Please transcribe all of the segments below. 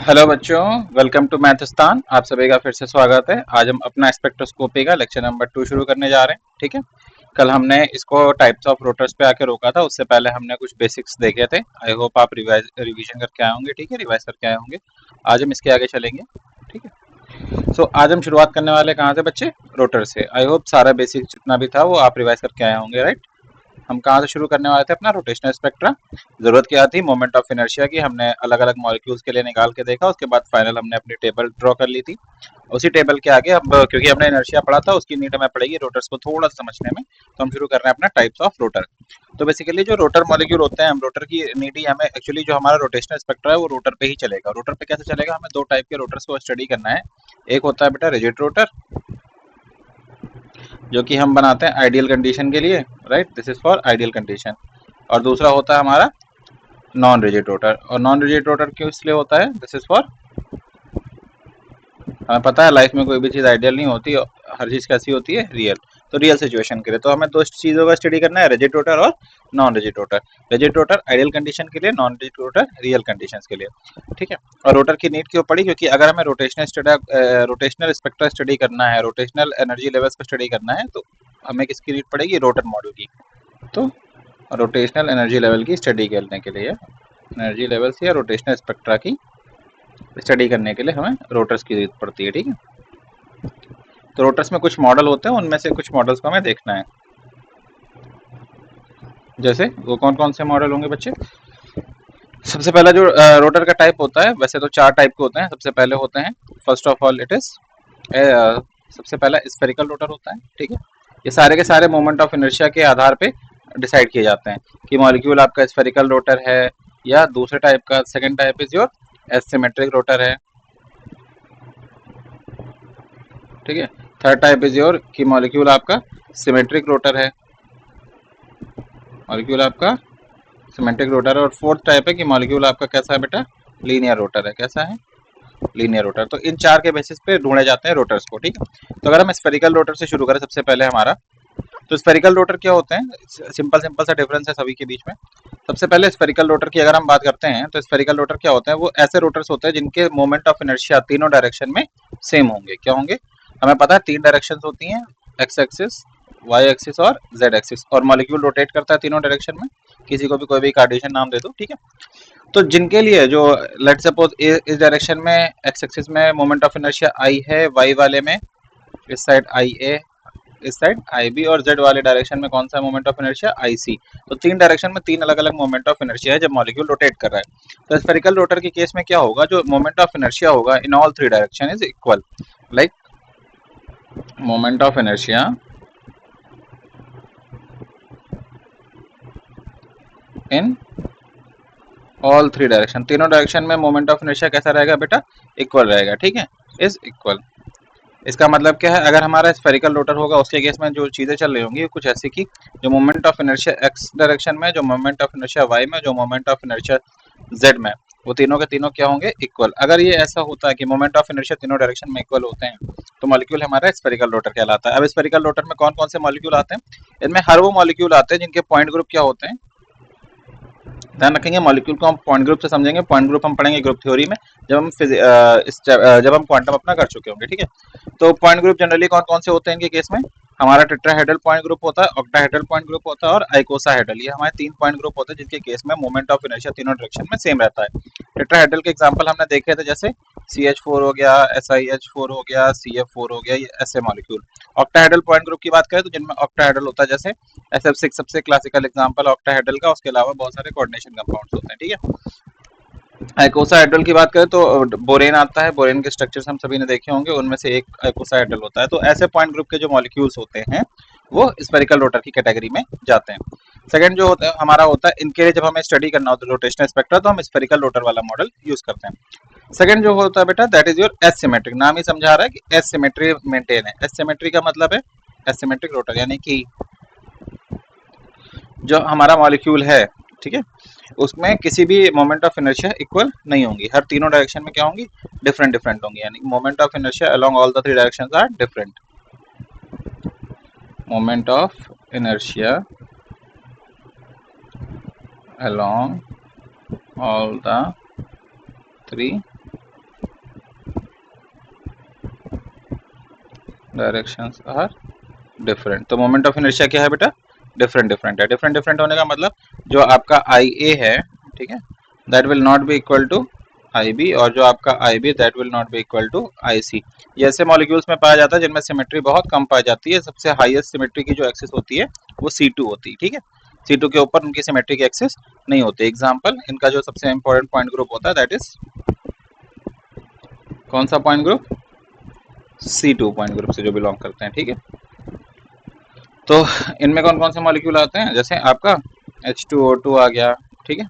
Hello बच्चों, welcome to मैथस्तान। आप सभी का फिर से स्वागत है। आज हम अपना स्पेक्ट्रोस्कोपी का लेक्चर नंबर 2 शुरू करने जा रहे हैं। ठीक है, कल हमने इसको टाइप्स ऑफ रोटर्स पे आके रोका था। उससे पहले हमने कुछ बेसिक्स देखे थे। आई होप आप रिवीजन करके आए होंगे। ठीक है, रिवाइज करके आए होंगे। आज हम इसके आगे चलेंगे। ठीक है, सो आज हम शुरुआत करने वाले कहाँ से बच्चे? रोटर से। आई होप सारा बेसिक जितना भी था वो आप रिवाइज करके आए होंगे, राइट। हम कहाँ से शुरू करने वाले थे? अपना रोटेशनल स्पेक्ट्रा। जरूरत क्या थी? मोमेंट ऑफ इनर्शिया की। हमने अलग अलग मॉलिक्यूल्स के लिए निकाल के देखा। उसके बाद फाइनल हमने अपनी टेबल ड्रॉ कर ली थी। उसी टेबल के आगे अब क्योंकि हमने इनर्शिया पढ़ा था, उसकी नीड हमें पड़ेगी रोटर्स को थोड़ा सा समझने में। तो हम शुरू कर रहे हैं अपना टाइप्स ऑफ रोटर। तो बेसिकली जो रोटर मॉलिक्यूल होते हैं, हम रोटर की नीड ही हमें एक्चुअली जो हमारा रोटेशनल स्पेक्ट्रा है वो रोटर पे ही चलेगा। रोटर पे कैसे चलेगा? हमें दो टाइप के रोटर्स को स्टडी करना है। एक होता है बेटा रिजिड रोटर, जो कि हम बनाते हैं आइडियल कंडीशन के लिए, right. This is for ideal condition. और दूसरा होता है हमारा नॉन रिजिड रोटर। और नॉन रिजिड रोटर क्यों इसलिए होता है? दिस इज फॉर, हमें पता है लाइफ में कोई भी चीज़ आइडियल नहीं होती, हर चीज़ कैसी होती है? रियल। तो रियल सिचुएशन के लिए तो हमें दो चीज़ों का स्टडी करना है, रिजिड रोटर और non rigid rotor. Rigid rotor ideal condition के लिए, non rigid rotor real conditions के लिए। ठीक है, और रोटर की नीड क्यों पड़ी? क्योंकि अगर हमें रोटेशनल स्पेक्ट्रा स्टडी करना है, रोटेशनल एनर्जी लेवल्स को स्टडी करना है, तो हमें किसकी नीड पड़ेगी? रोटर मॉड्यूल की। तो रोटेशनल एनर्जी लेवल की स्टडी करने के लिए, एनर्जी लेवल्स या रोटेशनल स्पेक्ट्रा की स्टडी करने के लिए हमें रोटर्स की जरूरत पड़ती है। ठीक है, तो रोटर्स में कुछ मॉडल होते हैं, उनमें से कुछ मॉडल्स को हमें देखना है। जैसे वो कौन कौन से मॉडल होंगे बच्चे? सबसे पहला जो रोटर का टाइप होता है, वैसे तो चार टाइप के होते हैं। सबसे पहले होते हैं, first of all it is, सबसे पहला स्फेरिकल रोटर होता है। ठीक है, ये सारे के सारे मोमेंट ऑफ इनर्शिया के आधार पे डिसाइड किए जाते हैं कि मॉलिक्यूल आपका स्फेरिकल रोटर है या दूसरे टाइप का। Second type is your asymmetric rotor है। ठीक है, थर्ड टाइप इज योर कि मॉलिक्यूल आपका सिमेट्रिक रोटर है, मॉलिक्यूल आपका सिमेट्रिक रोटर है। और फोर्थ टाइप है कि मॉलिक्यूल आपका कैसा है बेटा? लीनियर रोटर है। कैसा है? Linear rotor. तो इन चार के बेसिस पे ढूंढे जाते हैं रोटर्स को। ठीक है, तो अगर हम स्फेरिकल रोटर से शुरू करें सबसे पहले हमारा, तो स्फेरिकल रोटर क्या होते हैं? सिंपल सिंपल सा डिफरेंस है सभी के बीच में। सबसे पहले स्फेरिकल रोटर की अगर हम बात करते हैं, तो स्फेरिकल रोटर क्या होते हैं? वो ऐसे रोटर्स होते हैं जिनके मोमेंट ऑफ इनर्शिया तीनों डायरेक्शन में सेम होंगे। क्या होंगे? हमें पता है तीन डायरेक्शन होती हैं, एक्स एक्सिस, वाई एक्सिस और जेड एक्सिस। और मॉलिक्यूल रोटेट करता है तीनों डायरेक्शन में। किसी को भी कोई भी कार्टेशियन नाम दे दो। ठीक है, तो जिनके लिए जो, लेट सपोज इस डायरेक्शन में एक्स एक्सिस में मोमेंट ऑफ इनर्शिया आई है, वाई वाले में इस साइड आई ए, इस साइड आई बी, और जेड वाले डायरेक्शन में कौन सा मोमेंट ऑफ इनर्शिया? आई सी। तो तीन डायरेक्शन में तीन अलग अलग मोमेंट ऑफ इनर्शिया है जब मॉलिक्यूल रोटेट कर रहा है। तो स्फेरिकल रोटर के केस में क्या होगा? जो मोमेंट ऑफ इनर्शिया होगा in all three direction is equal, like moment of inertia in all three direction, तीनों डायरेक्शन में मोमेंट ऑफ इनर्शिया कैसा रहेगा बेटा? इक्वल रहेगा। ठीक है, इज इक्वल। इसका मतलब क्या है? अगर हमारा स्फेरिकल रोटर होगा उसके केस में जो चीजें चल रही होंगी कुछ ऐसी की, जो moment of inertia x direction में, जो मोमेंट ऑफ इनर्शिया वाई में, जो मोमेंट ऑफ इनर्शिया जेड में, वो तीनों के तीनों क्या होंगे? इक्वल। अगर ये ऐसा होता है कि मोमेंट ऑफ इनर्शिया तीनों डायरेक्शन में इक्वल होते हैं, तो मॉलिक्यूल हमारा स्फेरिकल रोटर कहलाता है। अब स्फेरिकल रोटर में कौन कौन से मॉलिक्यूल आते हैं? इनमें हर वो मॉलिक्यूल आते हैं जिनके पॉइंट ग्रुप क्या होते हैं। ध्यान रखेंगे, मॉलिक्यूल को हम पॉइंट ग्रुप से समझेंगे। पॉइंट ग्रुप हम पढ़ेंगे ग्रुप थ्योरी में, जब हम क्वांटम अपना कर चुके होंगे। ठीक है, तो पॉइंट ग्रुप जनरली कौन कौन से होते हैं इनके केस में? हमारा टेट्राहेड्रल पॉइंट ग्रुप होता है, ऑक्टाहेड्रल पॉइंट ग्रुप होता है और आइकोसाहेड्रल। ये हमारे तीन पॉइंट ग्रुप होते हैं जिनके केस में मोमेंट ऑफ इनर्शिया तीनों डायरेक्शन में सेम रहता है। टेट्राहेड्रल के एग्जांपल हमने देखे थे, जैसे CH4 हो गया, SiH4 हो गया, CF4 हो गया, ये ऐसे मॉलिक्यूल। ऑक्टाहेड्रल पॉइंट ग्रुप की बात करें तो जिनमें ऑक्टाहेड्रल होता है, जैसे SF6 सबसे क्लासिकल एग्जांपल ऑक्टाहेड्रल का। उसके अलावा बहुत सारे कोऑर्डिनेशन कंपाउंड्स होते हैं। ठीक है, आइकोसाहेड्रल की बात करें तो बोरेन आता है। बोरेन के स्ट्रक्चर्स हम सभी ने देखे होंगे, उनमें से एक आइकोसाहेड्रल होता है। तो ऐसे पॉइंट ग्रुप के जो मॉलिक्यूल्स होते हैं वो स्फेरिकल रोटर की कैटेगरी में जाते हैं। सेकंड जो होता है हमारा होता है, इनके लिए जब हमें स्टडी करना होता है रोटेशनल स्पेक्ट्रा, तो हम स्फेरिकल रोटर वाला मॉडल यूज करते हैं। सेकंड जो होता है बेटा, दैट इज योर एसिमेट्रिक। नाम ही समझा रहा है कि एसिमेट्री मेंटेन है। एसिमेट्री का मतलब है एसिमेट्रिक रोटर, यानी कि जो हमारा मॉलिक्यूल है, ठीक है, उसमें किसी भी मोमेंट ऑफ इनर्शिया इक्वल नहीं होंगी। हर तीनों डायरेक्शन में क्या होंगी? डिफरेंट डिफरेंट होंगी। यानी moment of inertia along all the three directions are different. Moment of inertia along all the three directions are different. तो मोमेंट ऑफ इनर्शिया क्या है बेटा, डिफरेंट डिफरेंट है। डिफरेंट डिफरेंट होने का मतलब जो आपका आई ए है, ठीक है, that will not be equal to I B, और जो आपका I B that will not be equal to I C. ये ऐसे मॉलिक्यूल्स में पाया जाता है जिनमें सिमेट्री बहुत कम पाई जाती है। सबसे हाईएस्ट सिमेट्री की जो एक्सिस होती है वो C2 होती है, ठीक है। C2 के ऊपर उनकी सिमेट्री की एक्सिस नहीं होती। एग्जाम्पल, इनका जो सबसे इंपॉर्टेंट पॉइंट ग्रुप होता है दैट इज कौन सा point group, C2 point group से जो बिलोंग करते हैं, ठीक है। तो इनमें कौन कौन से मॉलिक्यूल आते हैं, जैसे आपका H2O2 आ गया, ठीक है,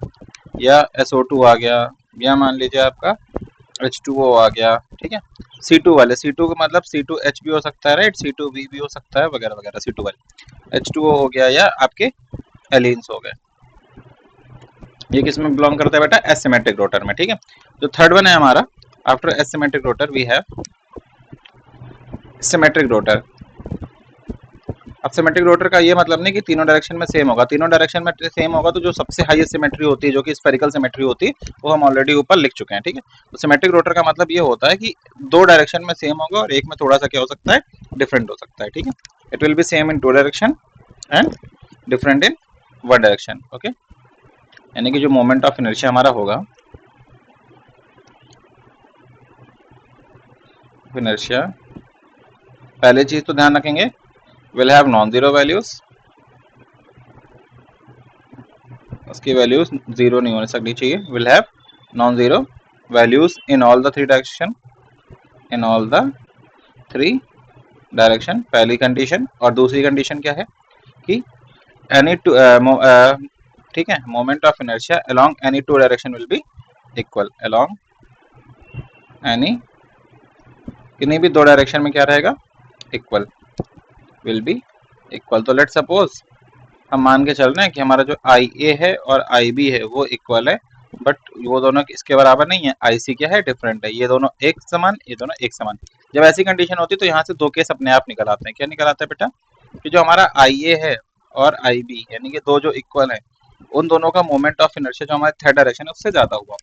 या SO2 आ गया, या मान लीजिए आपका H2O आ गया, ठीक है। C2 वाले, C2 का मतलब C2H भी हो सकता है, राइट, C2V भी हो सकता है, वगैरह वगैरह। C2 वाले H2O हो गया, या आपके एलिन्स हो गए। ये किस में बिलोंग करता है बेटा, एसिमेट्रिक रोटर में, ठीक है। जो थर्ड वन है हमारा, after asymmetric rotor we have symmetric rotor. अब सिमेट्रिक रोटर का ये मतलब नहीं कि तीनों डायरेक्शन में सेम होगा। तीनों डायरेक्शन में सेम होगा तो जो सबसे हाईएस्ट सिमेट्री होती है, जो कि स्फेरिकल सिमेट्री होती है, वो हम ऑलरेडी ऊपर लिख चुके हैं, ठीक है। तो सिमेट्रिक रोटर का मतलब ये होता है कि दो डायरेक्शन में सेम होगा और एक में थोड़ा सा क्या हो सकता है, डिफरेंट हो सकता है, ठीक है। It will be same in two direction and different in one direction, okay. यानी कि जो मोमेंट ऑफ इनर्शिया हमारा होगा, इनर्शिया, पहले चीज तो ध्यान रखेंगे, will have non zero values, उसकी वैल्यूज जीरो नहीं होने सकनी चाहिए। Will have non zero values in all the three direction, in all the three direction, पहली कंडीशन। और दूसरी कंडीशन क्या है कि एनी टू, ठीक है, moment of inertia along any two direction will be equal, along any, किन्हीं भी दो डायरेक्शन में क्या रहेगा, इक्वल, विल बी इक्वल। तो लेट सपोज हम मान के चल रहे हैं कि हमारा जो आई ए है और आई बी है वो इक्वल है, बट वो दोनों इसके बराबर नहीं है। आई सी क्या है, डिफरेंट है। ये दोनों एक समान, ये दोनों एक समान। जब ऐसी कंडीशन होती है तो यहाँ से दो केस अपने आप निकल आते हैं। क्या निकल आता है बेटा, कि जो हमारा आई ए है और आई बी, यानी कि दो जो इक्वल है, उन दोनों का मोमेंट ऑफ इनर्शिया जो हमारे थर्ड डायरेक्शन है उससे ज्यादा हुआ।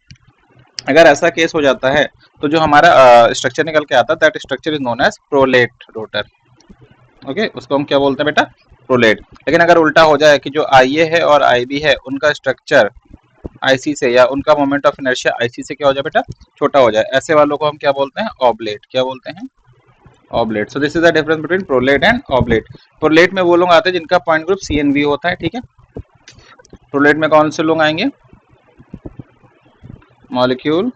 अगर ऐसा केस हो जाता है तो जो हमारा स्ट्रक्चर निकल के आता है, that structure is known as prolate rotor, okay. उसको हम क्या बोलते हैं बेटा, प्रोलेट। लेकिन अगर उल्टा हो जाए कि जो आई ए है और आई बी है उनका स्ट्रक्चर आईसी से, या उनका मोमेंट ऑफ इनर्शिया आईसी से क्या हो जाए बेटा, छोटा हो जाए, ऐसे वालों को हम क्या बोलते हैं, ऑब्लेट। क्या बोलते हैं, oblate. So this is the difference between prolate and oblate. Prolate में वो लोग आते हैं जिनका point group C N V होता है, ठीक है। प्रोलेट में कौन से लोग आएंगे, मॉलिक्यूल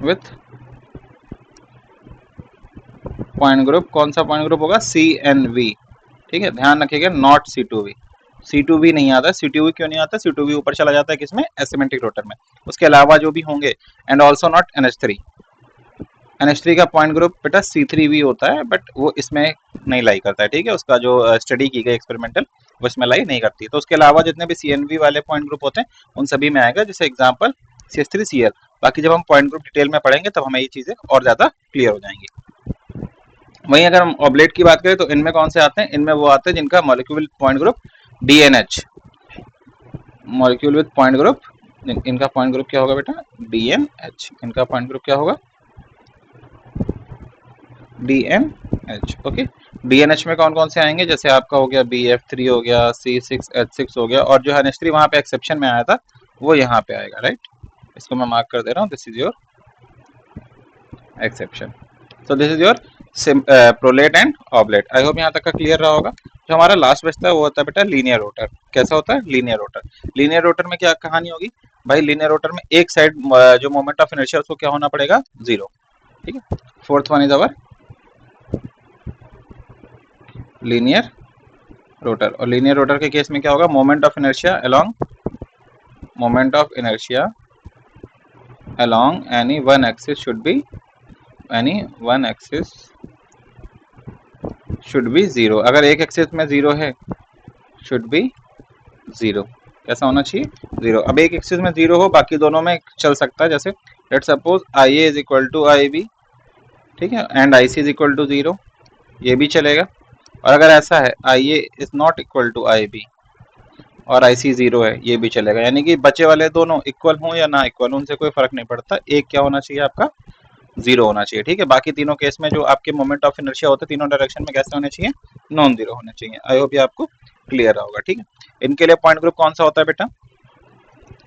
विथ पॉइंट ग्रुप, कौन सा पॉइंट ग्रुप होगा, सी एन वी, ठीक है। ध्यान रखिएगा, not C two V. C two V नहीं आता। सी टू वी क्यों नहीं आता, सी टू वी ऊपर चला जाता है किसमें, एसिमेट्रिक रोटर में। उसके अलावा जो भी होंगे, and also not N H three. N H three का पॉइंट ग्रुप बेटा सी थ्री वी होता है, बट वो इसमें नहीं लाई करता है, ठीक है। उसका जो स्टडी की गई एक्सपेरिमेंटल, वो इसमें लाई नहीं करती। तो उसके अलावा जितने भी सी एन वी वाले पॉइंट ग्रुप होते हैं उन सभी में आएगा, जैसे example C S three C L. बाकी जब हम पॉइंट ग्रुप डिटेल में पढ़ेंगे तब हमें ये चीजें और ज्यादा क्लियर हो जाएंगी। वहीं अगर हम ऑब्लेट की बात करें तो इनमें कौन से आते हैं, इनमें वो आते हैं जिनका molecule point group DNH, molecule with point group, इनका पॉइंट ग्रुप क्या होगा बेटा, डीएनएच। इनका पॉइंट ग्रुप क्या होगा, डीएनएच, ओके। डीएनएच में कौन कौन से आएंगे, जैसे आपका हो गया BF3 हो गया, C6H6 हो गया, और जो NH3 वहां पे एक्सेप्शन में आया था वो यहाँ पे आएगा, राइट। इसको मैं मार्क कर दे रहा हूँ, this is your exception. So this is your prolate and oblate. I hope यहाँ तक का क्लियर रहा होगा। जो हमारा लास्ट बचता है वो होता है बेटा लीनियर रोटर। कैसा होता है, लीनियर रोटर। लीनियर रोटर में क्या कहानी होगी भाई, लीनियर रोटर में एक साइड जो मोमेंट ऑफ इनर्शिया उसको क्या होना पड़ेगा, जीरो, ठीक है। Fourth one is our linear rotor. और लीनियर रोटर के केस में क्या होगा, moment of inertia along, moment of inertia along any one axis should be, any one axis should be zero. अगर एक एक्सिस में जीरो है, शुड बी जीरो। कैसा होना चाहिए, जीरो। अब एक एक्सिस में जीरो हो, बाकी दोनों में चल सकता है। जैसे let suppose I A is equal to I B, ठीक है, and I C is equal to zero, ये भी चलेगा। और अगर ऐसा है I A is not equal to I B और आई सी जीरो है, ये भी चलेगा। यानी कि बचे वाले दोनों इक्वल हों या ना इक्वल, उनसे कोई फर्क नहीं पड़ता। एक क्या होना चाहिए आपका, जीरो होना चाहिए, ठीक है। बाकी तीनों केस में जो आपके मोमेंट ऑफ इनर्शिया होते हैं तीनों डायरेक्शन में कैसे होने चाहिए, नॉन जीरो होने चाहिए। आई होप ये आपको क्लियर होगा, ठीक है। इनके लिए पॉइंट ग्रुप कौन सा होता है बेटा,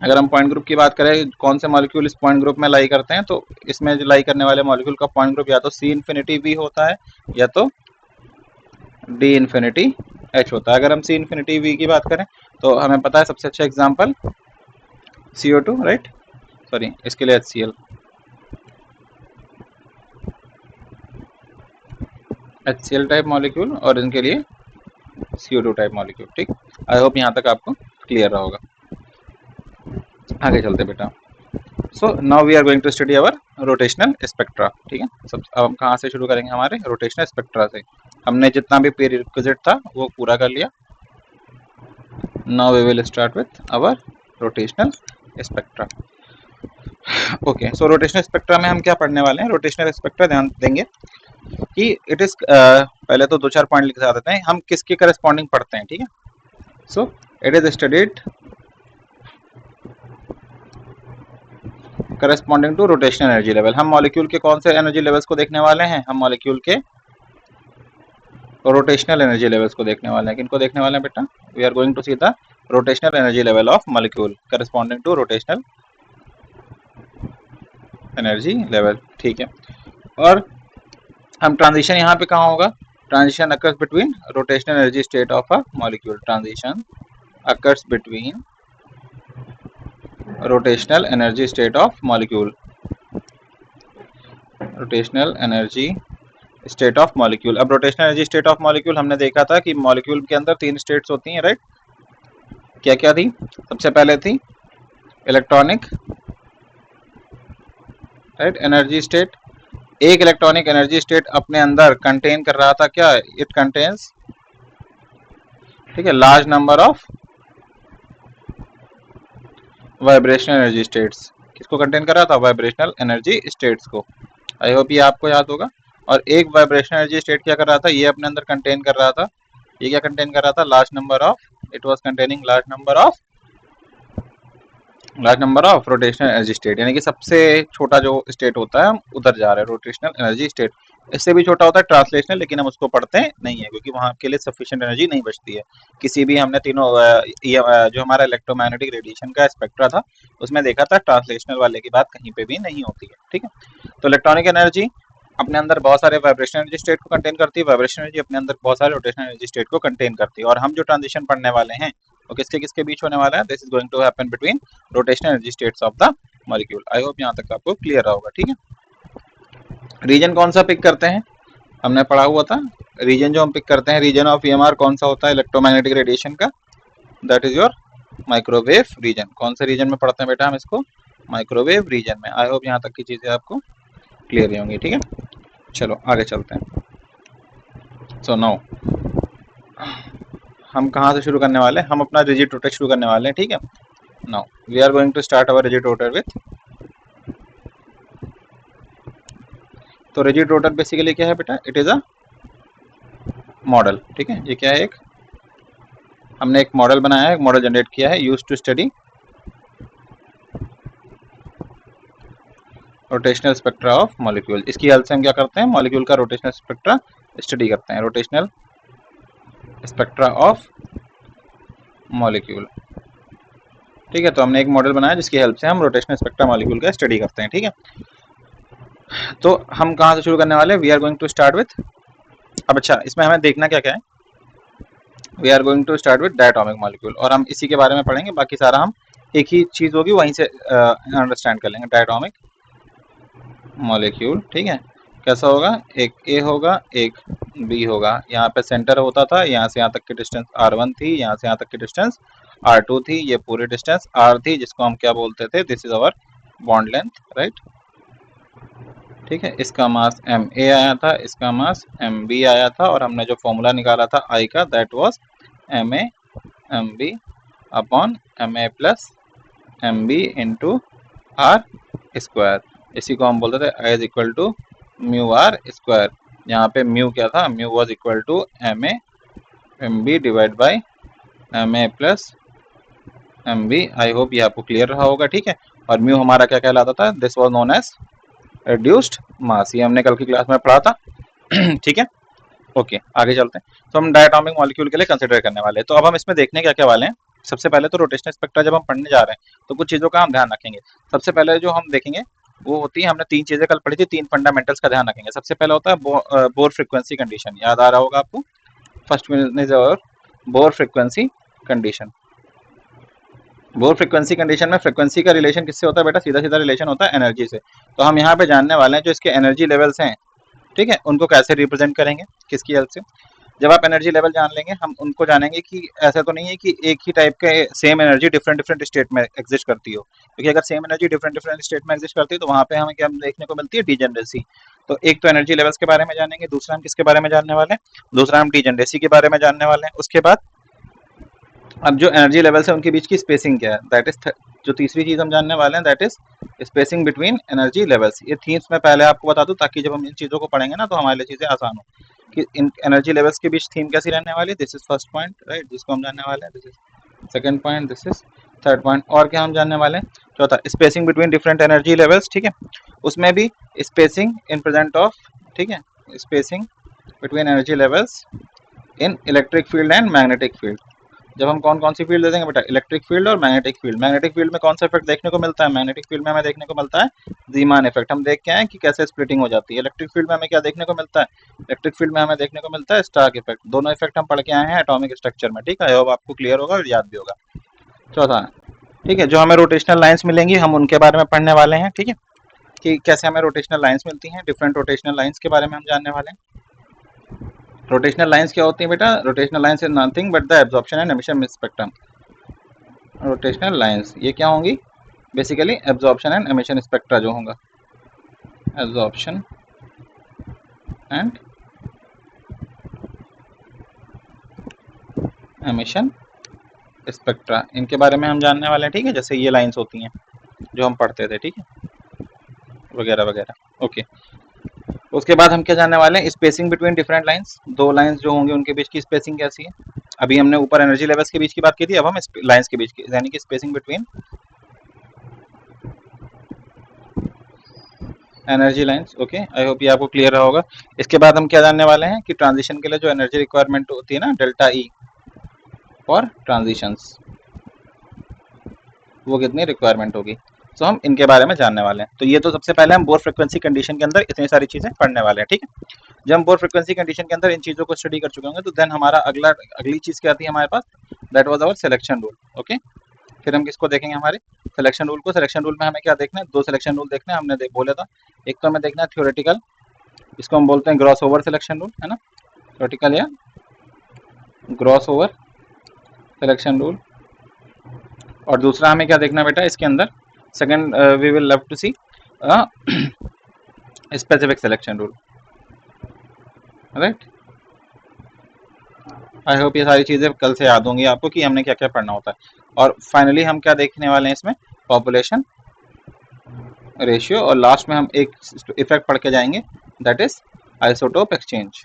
अगर हम पॉइंट ग्रुप की बात करें कौन से मॉलिक्यूल इस पॉइंट ग्रुप में लाई करते हैं, तो इसमें जो लाई करने वाले मॉलिक्यूल का पॉइंट ग्रुप या तो सी इन्फिनिटी वी होता है या तो डी इन्फिनिटी एच होता है। अगर हम सी इन्फिनिटी वी की बात करें तो हमें पता है सबसे अच्छा एग्जाम्पल CO2, राइट, सॉरी इसके लिए HCl, HCl टाइप मॉलिक्यूल और इनके लिए CO2 टाइप मॉलिक्यूल, ठीक। आई होप यहाँ तक आपको क्लियर होगा। आगे चलते बेटा। So now we are going to study our rotational spectra, ठीक है। सब अब हम कहाँ से शुरू करेंगे, हमारे रोटेशनल स्पेक्ट्रा से। हमने जितना भी प्रीरिक्विजिट था वो पूरा कर लिया। Now we will start with our rotational spectra. Okay, so rotational spectra में हम क्या पढ़ने वाले हैं, रोटेशनल स्पेक्ट्रा ध्यान देंगे कि इट इज पहले तो दो चार पॉइंट लिख देते हैं, हम किसके करस्पॉन्डिंग पढ़ते हैं, ठीक है। So it is studied corresponding to rotational energy level. हम मॉलिक्यूल के कौन से एनर्जी लेवल्स को देखने वाले हैं, हम मॉलिक्यूल के रोटेशनल एनर्जी लेवल्स को देखने वाले हैं। किनको देखने वाले हैं बेटा, we are going to see the rotational energy level of molecule corresponding to rotational energy level, ठीक है। और हम ट्रांजिशन यहाँ पे कहाँ होगा, transition occurs between rotational energy state of a molecule, transition occurs between rotational energy state of molecule, rotational energy state of molecule. अब rotational energy state of molecule हमने देखा था कि मॉलिक्यूल के अंदर तीन स्टेट्स होती हैं, राइट। क्या क्या थी, सबसे पहले थी इलेक्ट्रॉनिक, राइट, एनर्जी स्टेट। एक इलेक्ट्रॉनिक एनर्जी स्टेट अपने अंदर कंटेन कर रहा था क्या, इट कंटेन्स, ठीक है, large number of vibrational energy states. किसको कंटेन कर रहा था, वाइब्रेशनल एनर्जी स्टेट्स को। आई होप ये आपको याद होगा। और एक वाइब्रेशनल एनर्जी स्टेट क्या कर रहा था, ये अपने अंदर कंटेन कर रहा था, ये क्या कंटेन कर रहा था, large number of, it was containing large number of rotational energy state, यानी कि सबसे छोटा जो स्टेट होता है हम उधर जा रहे हैं, रोटेशनल एनर्जी स्टेट। इससे भी छोटा होता है ट्रांसलेशनल, लेकिन हम उसको पढ़ते नहीं है क्योंकि वहां के लिए सफिशिएंट एनर्जी नहीं बचती है। किसी भी हमने तीनों जो हमारा इलेक्ट्रोमैग्नेटिक रेडिएशन का स्पेक्ट्रा था उसमें देखा था ट्रांसलेशनल वाले की बात कहीं पे भी नहीं होती है, ठीक है। तो इलेक्ट्रॉनिक एनर्जी अपने अंदर बहुत सारे वाइब्रेशन एनर्जी स्टेट को कंटेन करती है, वाइब्रेशन एनर्जी अपने अंदर बहुत सारे रोटेशनल एनर्जी स्टेट को कंटेन करती है। और हम जो ट्रांजिशन पढ़ने वाले हैं वो किसके किसके बीच होने वाला है, this is going to happen between rotational energy states of the molecule. I hope यहाँ तक आपको क्लियर होगा, ठीक है। रीजन कौन सा पिक करते हैं, हमने पढ़ा हुआ था, रीजन जो हम पिक करते हैं, रीजन ऑफ EMR कौन सा होता है इलेक्ट्रोमैग्नेटिक रेडिएशन का, that is your microwave region. कौन से रीजन में पढ़ते हैं बेटा हम इसको, माइक्रोवेव रीजन में। आई होप यहाँ तक की चीजें आपको क्लियर होंगी, ठीक है। चलो आगे चलते हैं। सो नाउ हम कहाँ से शुरू करने वाले हैं, हम अपना रिजिड रोटर शुरू करने वाले हैं, ठीक है। Now we are going to start our rigid rotor with, तो रिजिड रोटर बेसिकली क्या है बेटा, इट इज अ मॉडल, ठीक है। ये क्या है, एक हमने एक मॉडल बनाया है, एक मॉडल जनरेट किया है, use to study rotational spectra of molecule. इसकी हेल्प से हम क्या करते हैं, मॉलिक्यूल का रोटेशनल स्पेक्ट्रा स्टडी करते हैं, रोटेशनल स्पेक्ट्रा ऑफ मॉलिक्यूल, ठीक है। तो हमने एक मॉडल बनाया जिसकी हेल्प से हम रोटेशनल स्पेक्ट्रा मॉलिक्यूल का स्टडी करते हैं, ठीक है। तो हम कहाँ से शुरू करने वाले हैं, we are going to start with, अब अच्छा इसमें हमें देखना क्या क्या है, we are going to start with diatomic molecule, और हम इसी के बारे में पढ़ेंगे, बाकी सारा हम एक ही चीज होगी वहीं से अंडरस्टैंड कर लेंगे। डायटोमिक मॉलिक्यूल, ठीक है, कैसा होगा, एक ए होगा एक बी होगा, यहाँ पे सेंटर होता था, यहाँ से यहाँ तक की डिस्टेंस R1 थी, यहाँ से यहाँ तक की डिस्टेंस R2 थी, ये पूरी डिस्टेंस R थी जिसको हम क्या बोलते थे, this is our bond length, right, ठीक है। इसका मास Ma आया था, इसका मास Mb आया था, और हमने जो फॉर्मूला निकाला था I का, that was Ma Mb upon Ma plus Mb into R square. इसी को हम बोलते थे I is equal to mu R square. यहाँ पे म्यू क्या था, mu was equal to Ma Mb divide by Ma plus Mb। I hope ये आपको क्लियर रहा होगा, ठीक है। और म्यू हमारा क्या कहलाता था, this was known as reduced mass, ये हमने कल की क्लास में पढ़ा था। ठीक है, ओके आगे चलते हैं। तो हम डायटोमिक मॉलिक्यूल के लिए कंसिडर करने वाले हैं। तो अब हम इसमें देखने क्या क्या वाले हैं। सबसे पहले तो रोटेशनल स्पेक्ट्रा जब हम पढ़ने जा रहे हैं तो कुछ चीज़ों का हम ध्यान रखेंगे। सबसे पहले जो हम देखेंगे वो होती है, हमने तीन चीज़ें कल पढ़ी थी, तीन फंडामेंटल्स का ध्यान रखेंगे। सबसे पहले होता है बोर फ्रीक्वेंसी कंडीशन, याद आ रहा होगा आपको। फर्स्ट वन इज और bore frequency condition. Bore frequency condition में फ्रीक्वेंसी का रिलेशन किससे होता है बेटा, सीधा सीधा रिलेशन होता है एनर्जी से। तो हम यहाँ पे जानने वाले हैं जो इसके एनर्जी लेवल्स हैं, ठीक है, उनको कैसे रिप्रेजेंट करेंगे, किसकी हेल्प से। जब आप एनर्जी लेवल जान लेंगे, हम उनको जानेंगे कि ऐसा तो नहीं है कि एक ही टाइप के same energy different different state में एग्जिस्ट करती हो, क्योंकि अगर same energy different different state में एग्जिस्ट करती है तो वहाँ पे हमें क्या देखने को मिलती है, डीजेनरेसी। तो एक तो एनर्जी लेवल्स के बारे में जानेंगे, दूसरा हम किसके बारे में जानने वाले हैं, दूसरा हम डीजेनरेसी के बारे में जानने वाले हैं। उसके बाद अब जो एनर्जी लेवल्स है उनके बीच की स्पेसिंग क्या है, दैट इज जो तीसरी चीज हम जानने वाले हैं, that is spacing between energy levels. ये थीम्स मैं पहले आपको बता दूं ताकि जब हम इन चीजों को पढ़ेंगे ना तो हमारे लिए चीजें आसान हो कि इन एनर्जी लेवल्स के बीच थीम कैसी रहने वाली है। This is first point, right, जिसको हम जानने वाले हैं। This is second point, this is third point. और क्या हम जानने वाले हैं, चौथा spacing between different energy levels, ठीक है, उसमें भी स्पेसिंग इन प्रेजेंट ऑफ, ठीक है, spacing between energy levels in electric field and magnetic field. जब हम कौन कौन सी फील्ड दे देंगे बेटा, इलेक्ट्रिक फील्ड और मैग्नेटिक फील्ड। मैग्नेटिक फील्ड में कौन सा इफेक्ट देखने को मिलता है, मैग्नेटिक फील्ड में हमें देखने को मिलता है जीमान इफेक्ट। हम देख के आए कि कैसे स्प्लिटिंग हो जाती है। इलेक्ट्रिक फील्ड में हमें क्या देखने को मिलता है, इलेक्ट्रिक फील्ड में हमें देखने को मिलता है स्टार्क इफेक्ट। दोनों इफेक्ट हम पढ़ के आए हैं एटॉमिक स्ट्रक्चर में, ठीक है, अब आपको क्लियर होगा और याद भी होगा। चौथा, ठीक है, जो हमें रोटेशनल लाइंस मिलेंगी हम उनके बारे में पढ़ने वाले हैं, ठीक है, कि कैसे हमें रोटेशनल लाइंस मिलती हैं, डिफरेंट रोटेशनल लाइंस के बारे में हम जानने वाले हैं। रोटेशनल लाइंस क्या होती है बेटा, rotational lines is nothing but the absorption and emission spectrum. Rotational lines ये क्या होंगी, basically absorption and emission spectra जो होगा, एब्जॉर्प्शन एंड एमिशन स्पेक्ट्रा, इनके बारे में हम जानने वाले हैं, ठीक है, जैसे ये लाइंस होती हैं जो हम पढ़ते थे, ठीक है, वगैरह वगैरह, ओके। उसके बाद हम क्या जानने वाले हैं, स्पेसिंग बिटवीन डिफरेंट लाइंस। दो लाइंस जो होंगे उनके बीच की स्पेसिंग कैसी है। अभी हमने ऊपर एनर्जी लेवल्स के बीच की बात की थी, अब हम लाइंस के बीच की, यानी कि spacing between energy lines, okay, आई होप ये आपको क्लियर रहा होगा। इसके बाद हम क्या जानने वाले हैं कि ट्रांजिशन के लिए जो एनर्जी रिक्वायरमेंट होती है ना, डेल्टा ई फॉर ट्रांजिशंस, वो कितनी रिक्वायरमेंट होगी। तो हम इनके बारे में जानने वाले हैं। तो ये तो सबसे पहले हम बोर फ्रीक्वेंसी कंडीशन के अंदर इतनी सारी चीजें पढ़ने वाले हैं, ठीक है। जब हम बोर फ्रीक्वेंसी कंडीशन के अंदर इन चीजों को स्टडी कर चुके होंगे तो देन हमारा अगली चीज क्या आती है हमारे पास, that was our selection rule, okay. फिर हम किसको देखेंगे, हमारे सिलेक्शन रूल को। सिलेक्शन रूल में हमें क्या देखना है, दो सिलेक्शन रूल देखना है, हमने बोला था। एक तो हमें देखना है थ्योरेटिकल, इसको हम बोलते हैं ग्रॉस ओवर सिलेक्शन रूल, है ना, थ्योरेटिकल या ग्रॉस ओवर सिलेक्शन रूल। और दूसरा हमें क्या देखना है बेटा इसके अंदर, second we will love to see specific selection rule, right. I hope ये सारी चीजें कल से याद होंगी आपको कि हमने क्या क्या पढ़ना होता है। और फाइनली हम क्या देखने वाले हैं इसमें, पॉपुलेशन रेशियो, और लास्ट में हम एक इफेक्ट पढ़ के जाएंगे, दैट इज आइसोटोप एक्सचेंज,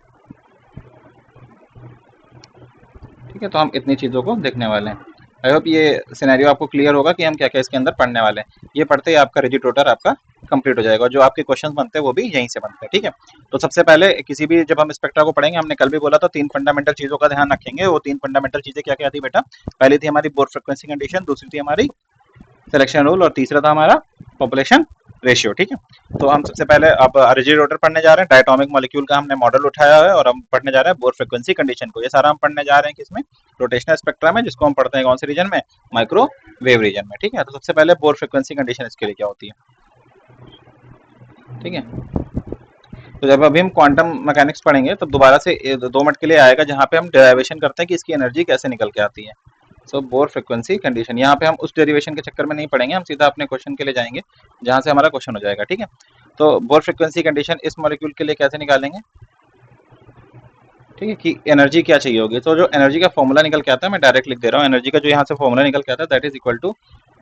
ठीक है। तो हम इतनी चीज़ों को देखने वाले हैं। आई होप ये सिनेरियो आपको क्लियर होगा कि हम क्या क्या इसके अंदर पढ़ने वाले हैं। ये पढ़ते ही आपका रिजिड रोटर आपका कंप्लीट हो जाएगा, जो आपके क्वेश्चंस बनते हैं वो भी यहीं से बनते हैं, ठीक है। तो सबसे पहले किसी भी जब हम स्पेक्ट्रा को पढ़ेंगे, हमने कल भी बोला था तीन फंडामेंटल चीज़ों का ध्यान रखेंगे। वो तीन फंडामेंटल चीज़ें क्या क्या थी बेटा, पहली थी हमारी बोर फ्रिक्वेंसी कंडीशन, दूसरी थी हमारी सिलेक्शन रूल, और तीसरा था हमारा पॉपुलेशन रेशियो, ठीक है। तो हम सबसे पहले अब रिजिड रोटर पढ़ने जा रहे हैं। डायटोमिक मॉलिक्यूल का हमने मॉडल उठाया है और हम पढ़ने जा रहे हैं बोर फ्रिक्वेंसी कंडीशन को। ये सारा हम पढ़ने जा रहे हैं किसमें, रोटेशनल स्पेक्ट्रा में, जिसको हम पढ़ते हैं कौन से रीजन में, माइक्रोवेव रीजन में, ठीक है। तो सबसे पहले बोर फ्रिक्वेंसी कंडीशन इसके लिए क्या होती है, ठीक है। तो जब अभी हम क्वांटम मैकेनिक्स पढ़ेंगे तो दोबारा से 2 मिनट के लिए आएगा जहाँ पे हम डेरिवेशन करते हैं कि इसकी एनर्जी कैसे निकल के आती है। सो बोर फ्रिक्वेंसी कंडीशन, यहाँ पे हम उस डेरिवेशन के चक्कर में नहीं पढ़ेंगे, हम सीधा अपने क्वेश्चन के लिए जाएंगे जहाँ से हमारा क्वेश्चन हो जाएगा, ठीक है। तो बोर फ्रिक्वेंसी कंडीशन इस मॉलिक्यूल के लिए कैसे निकालेंगे, ठीक है, कि एनर्जी क्या चाहिए होगी। तो जो एनर्जी का फॉर्मूला निकल के आता है, मैं डायरेक्ट लिख दे रहा हूँ, एनर्जी का जो यहाँ से फॉर्मूला निकल के आता है that is equal to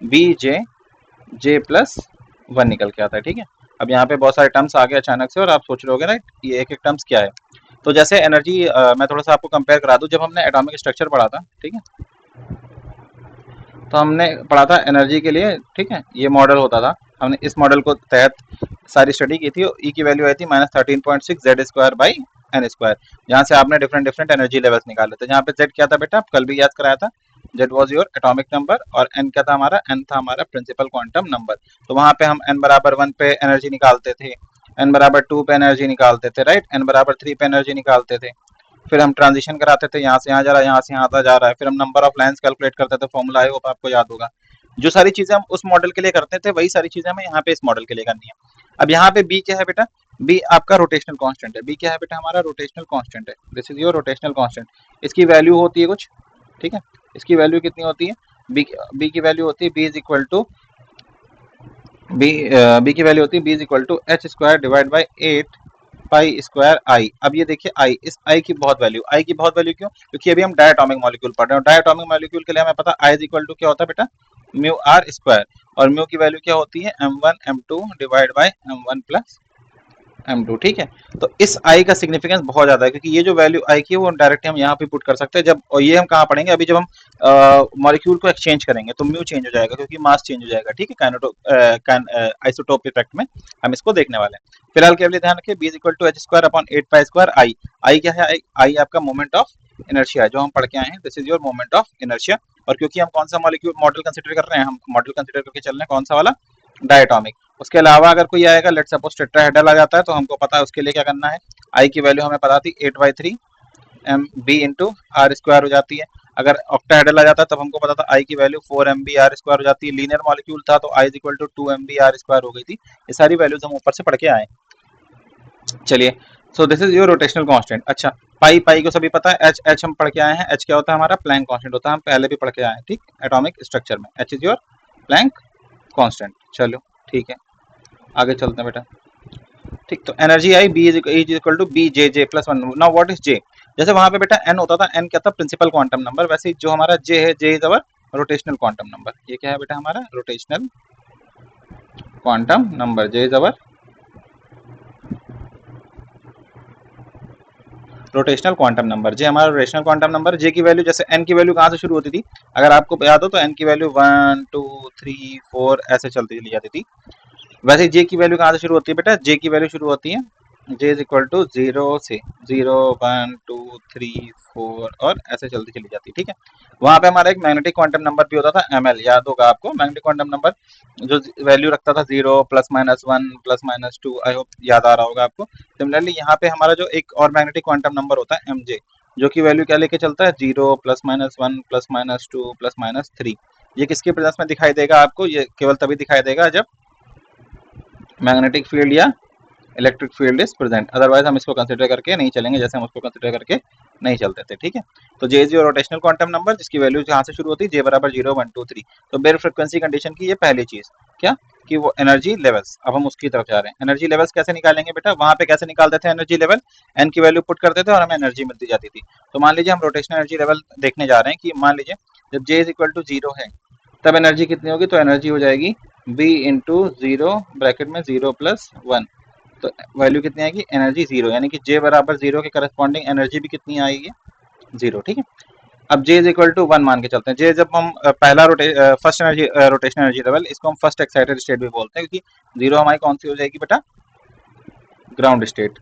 B J plus 1 निकल के आता है, ठीक है। अब यहाँ पे बहुत सारे टर्म्स आ गए अचानक से और आप सोच रहे होगे राइट ये एक एक टर्म्स क्या है। तो जैसे एनर्जी मैं थोड़ा सा आपको कंपेयर करा दूं, जब हमने एटॉमिक स्ट्रक्चर पढ़ा था, ठीक है, तो हमने पढ़ा था एनर्जी के लिए, ठीक है, ये मॉडल होता था, हमने इस मॉडल को तहत सारी स्टडी की थी। ई की वैल्यू आई थी -13.6 Z² बाई n², जहाँ से आपने डिफरेंट डिफरेंट एनर्जी लेवल्स निकाले थे। जहाँ पे जेड क्या था बेटा, कल भी याद कराया था, Z was your atomic number, और एन क्या था हमारा, एन था हमारा प्रिंसिपल क्वांटम नंबर। तो वहाँ पे हम एन बराबर 1 पे एनर्जी निकालते थे, एन बराबर 2 पे एनर्जी निकालते थे, राइट, एन बराबर 3 पे एनर्जी निकालते थे। फिर हम ट्रांजिशन कराते थे, यहाँ से यहाँ जा रहा है, यहाँ से यहाँ आता जा रहा है। फिर हम नंबर ऑफ लाइंस कैलकुलेट करते थे, फॉर्मूला आई होप आपको याद होगा। जो सारी चीजें हम उस मॉडल के लिए करते थे, वही सारी चीजें हमें यहाँ पे इस मॉडल के लिए करनी है। अब यहाँ पे बी क्या है बेटा, बी आपका रोटेशनल कांस्टेंट है। बी क्या है बेटा, हमारा रोटेशनल कांस्टेंट है। This is your rotational constant. इसकी वैल्यू होती है कुछ, ठीक है, इसकी वैल्यू कितनी होती है, बी की वैल्यू होती है B is equal to B की वैल्यू होती है B is equal to h² divide by 8 pi square I. अब ये देखिए आई, इस आई की बहुत वैल्यू, आई की बहुत वैल्यू क्यों, क्योंकि अभी हम डायटोमिक मॉलिक्यूल पढ़ रहे हैं। डायटोमिक मॉलिक्यूल के लिए हमें पता आई इज इक्वल टू क्या होता है बेटा, म्यू आर स्क्वायर, और म्यू की वैल्यू क्या होती है m1 m2 divide by m1 plus m2, ठीक है। तो इस आई का सिग्निफिकेंस बहुत ज्यादा है, क्योंकि ये जो वैल्यू आई की है वो डायरेक्टली हम यहाँ पे पुट कर सकते हैं जब, और ये हम कहाँ पढ़ेंगे, अभी जब हम मॉलिक्यूल को एक्सचेंज करेंगे तो म्यू चेंज हो जाएगा, क्योंकि मास चेंज हो जाएगा, ठीक है, आइसोटोप इफेक्ट में हम इसको देखने वाले हैं। फिलहाल केवल ध्यान रखिए B is equal to h²/8 pi I. I क्या है, आई आपका मोमेंट ऑफ इनर्शिया है, जो हम पढ़ के आए हैं, this is your moment of inertia. और क्योंकि हम कौन सा मॉलिक्यूल मॉडल कंसिडर कर रहे हैं, हम मॉडल कंसिडर करके चल रहे हैं कौन सा वाला, डायटोमिक। उसके अलावा अगर कोई आएगा, लेट सपोज टेट्राहेड्रल आ जाता है, तो हमको पता है उसके लिए क्या करना है, आई की वैल्यू हमें पता थी 8/3 M B into R square हो जाती है। अगर ऑक्टाहेड्रल आ जाता है तब हमको पता था आई की वैल्यू 4 MB r² हो जाती है। लीनियर मॉलिक्यूल था तो I is equal to 2 MB r² हो गई थी। ये सारी वैल्यूज हम ऊपर से पढ़ के आए। चलिए, सो this is your rotational constant. अच्छा, पाई पाई को सभी पता है, एच एच हम पढ़ के आए हैं, एच क्या होता है हमारा, प्लैंक कांस्टेंट होता है, हम पहले भी पढ़ के आए हैं, ठीक, एटॉमिक स्ट्रक्चर में H is your Planck constant. चलो ठीक है, आगे चलते हैं बेटा, ठीक। तो energy I B is equal to B J J plus 1। Now what is J, जैसे वहां पे बेटा एन होता था, एन क्या था, प्रिंसिपल क्वांटम नंबर, वैसे जो हमारा जे है, J is our rotational quantum number. ये क्या है बेटा, हमारा rotational quantum number, J is our rotational quantum number, J हमारा रोटेशनल क्वांटम नंबर। जे की वैल्यू, जैसे एन की वैल्यू कहाँ से शुरू होती थी, अगर आपको याद हो तो एन की वैल्यू 1 2 3 4 ऐसे चलती चली जाती थी। वैसे जे की वैल्यू कहाँ से शुरू होती है बेटा, जे की वैल्यू शुरू होती है, जे इज इक्वल टू 0 से, 0 1 2 3 4 और ऐसे चलती चली जाती है, ठीक है। वहां पे हमारा एक मैग्नेटिक क्वांटम नंबर भी होता था, ml, याद होगा आपको, मैग्नेटिक क्वांटम नंबर जो वैल्यू रखता था 0 +-1 +-2, आई होप याद आ रहा होगा आपको। सिमिलरली यहाँ पे हमारा जो एक और मैग्नेटिक क्वांटम नंबर होता है mj, जो कि वैल्यू क्या लेके चलता है, 0 +-1 +-2 +-3। ये किसके प्रेजेंस में दिखाई देगा आपको, ये केवल तभी दिखाई देगा जब मैग्नेटिक फील्ड या electric field is present, otherwise हम इसको कंसिडर करके नहीं चलेंगे, जैसे हम उसको कंसिडर करके नहीं चलते थे, ठीक है। तो J is your rotational quantum number, जिसकी वैल्यू जहाँ से शुरू होती है, जे बराबर 0 1 2 3। तो बेयर फ्रिक्वेंसी कंडीशन की ये पहली चीज क्या, कि वो एनर्जी लेवल्स, अब हम उसकी तरफ जा रहे हैं। एनर्जी लेवल्स कैसे निकालेंगे बेटा, वहां पे कैसे निकालते थे एनर्जी लेवल, एन की वैल्यू पुट करते थे और हमें एनर्जी मिलती जाती थी। तो मान लीजिए हम रोटेशनल एनर्जी लेवल देखने जा रहे हैं, कि मान लीजिए जब जे इज इक्वल टू 0 है तब एनर्जी कितनी होगी, तो एनर्जी हो जाएगी बी इंटू 0 ब्रैकेट में 0 +1। तो वैल्यू कितनी आएगी, एनर्जी 0, यानी कि जे बराबर 0 के करस्पॉन्डिंग एनर्जी भी कितनी आएगी, 0, ठीक है। अब जे इज इक्वल टू 1 मान के चलते हैं। जे जब हम पहला first energy rotational energy level, इसको हम फर्स्ट एक्साइटेड स्टेट भी बोलते हैं, क्योंकि 0 हमारी कौन सी हो जाएगी बेटा, ग्राउंड स्टेट।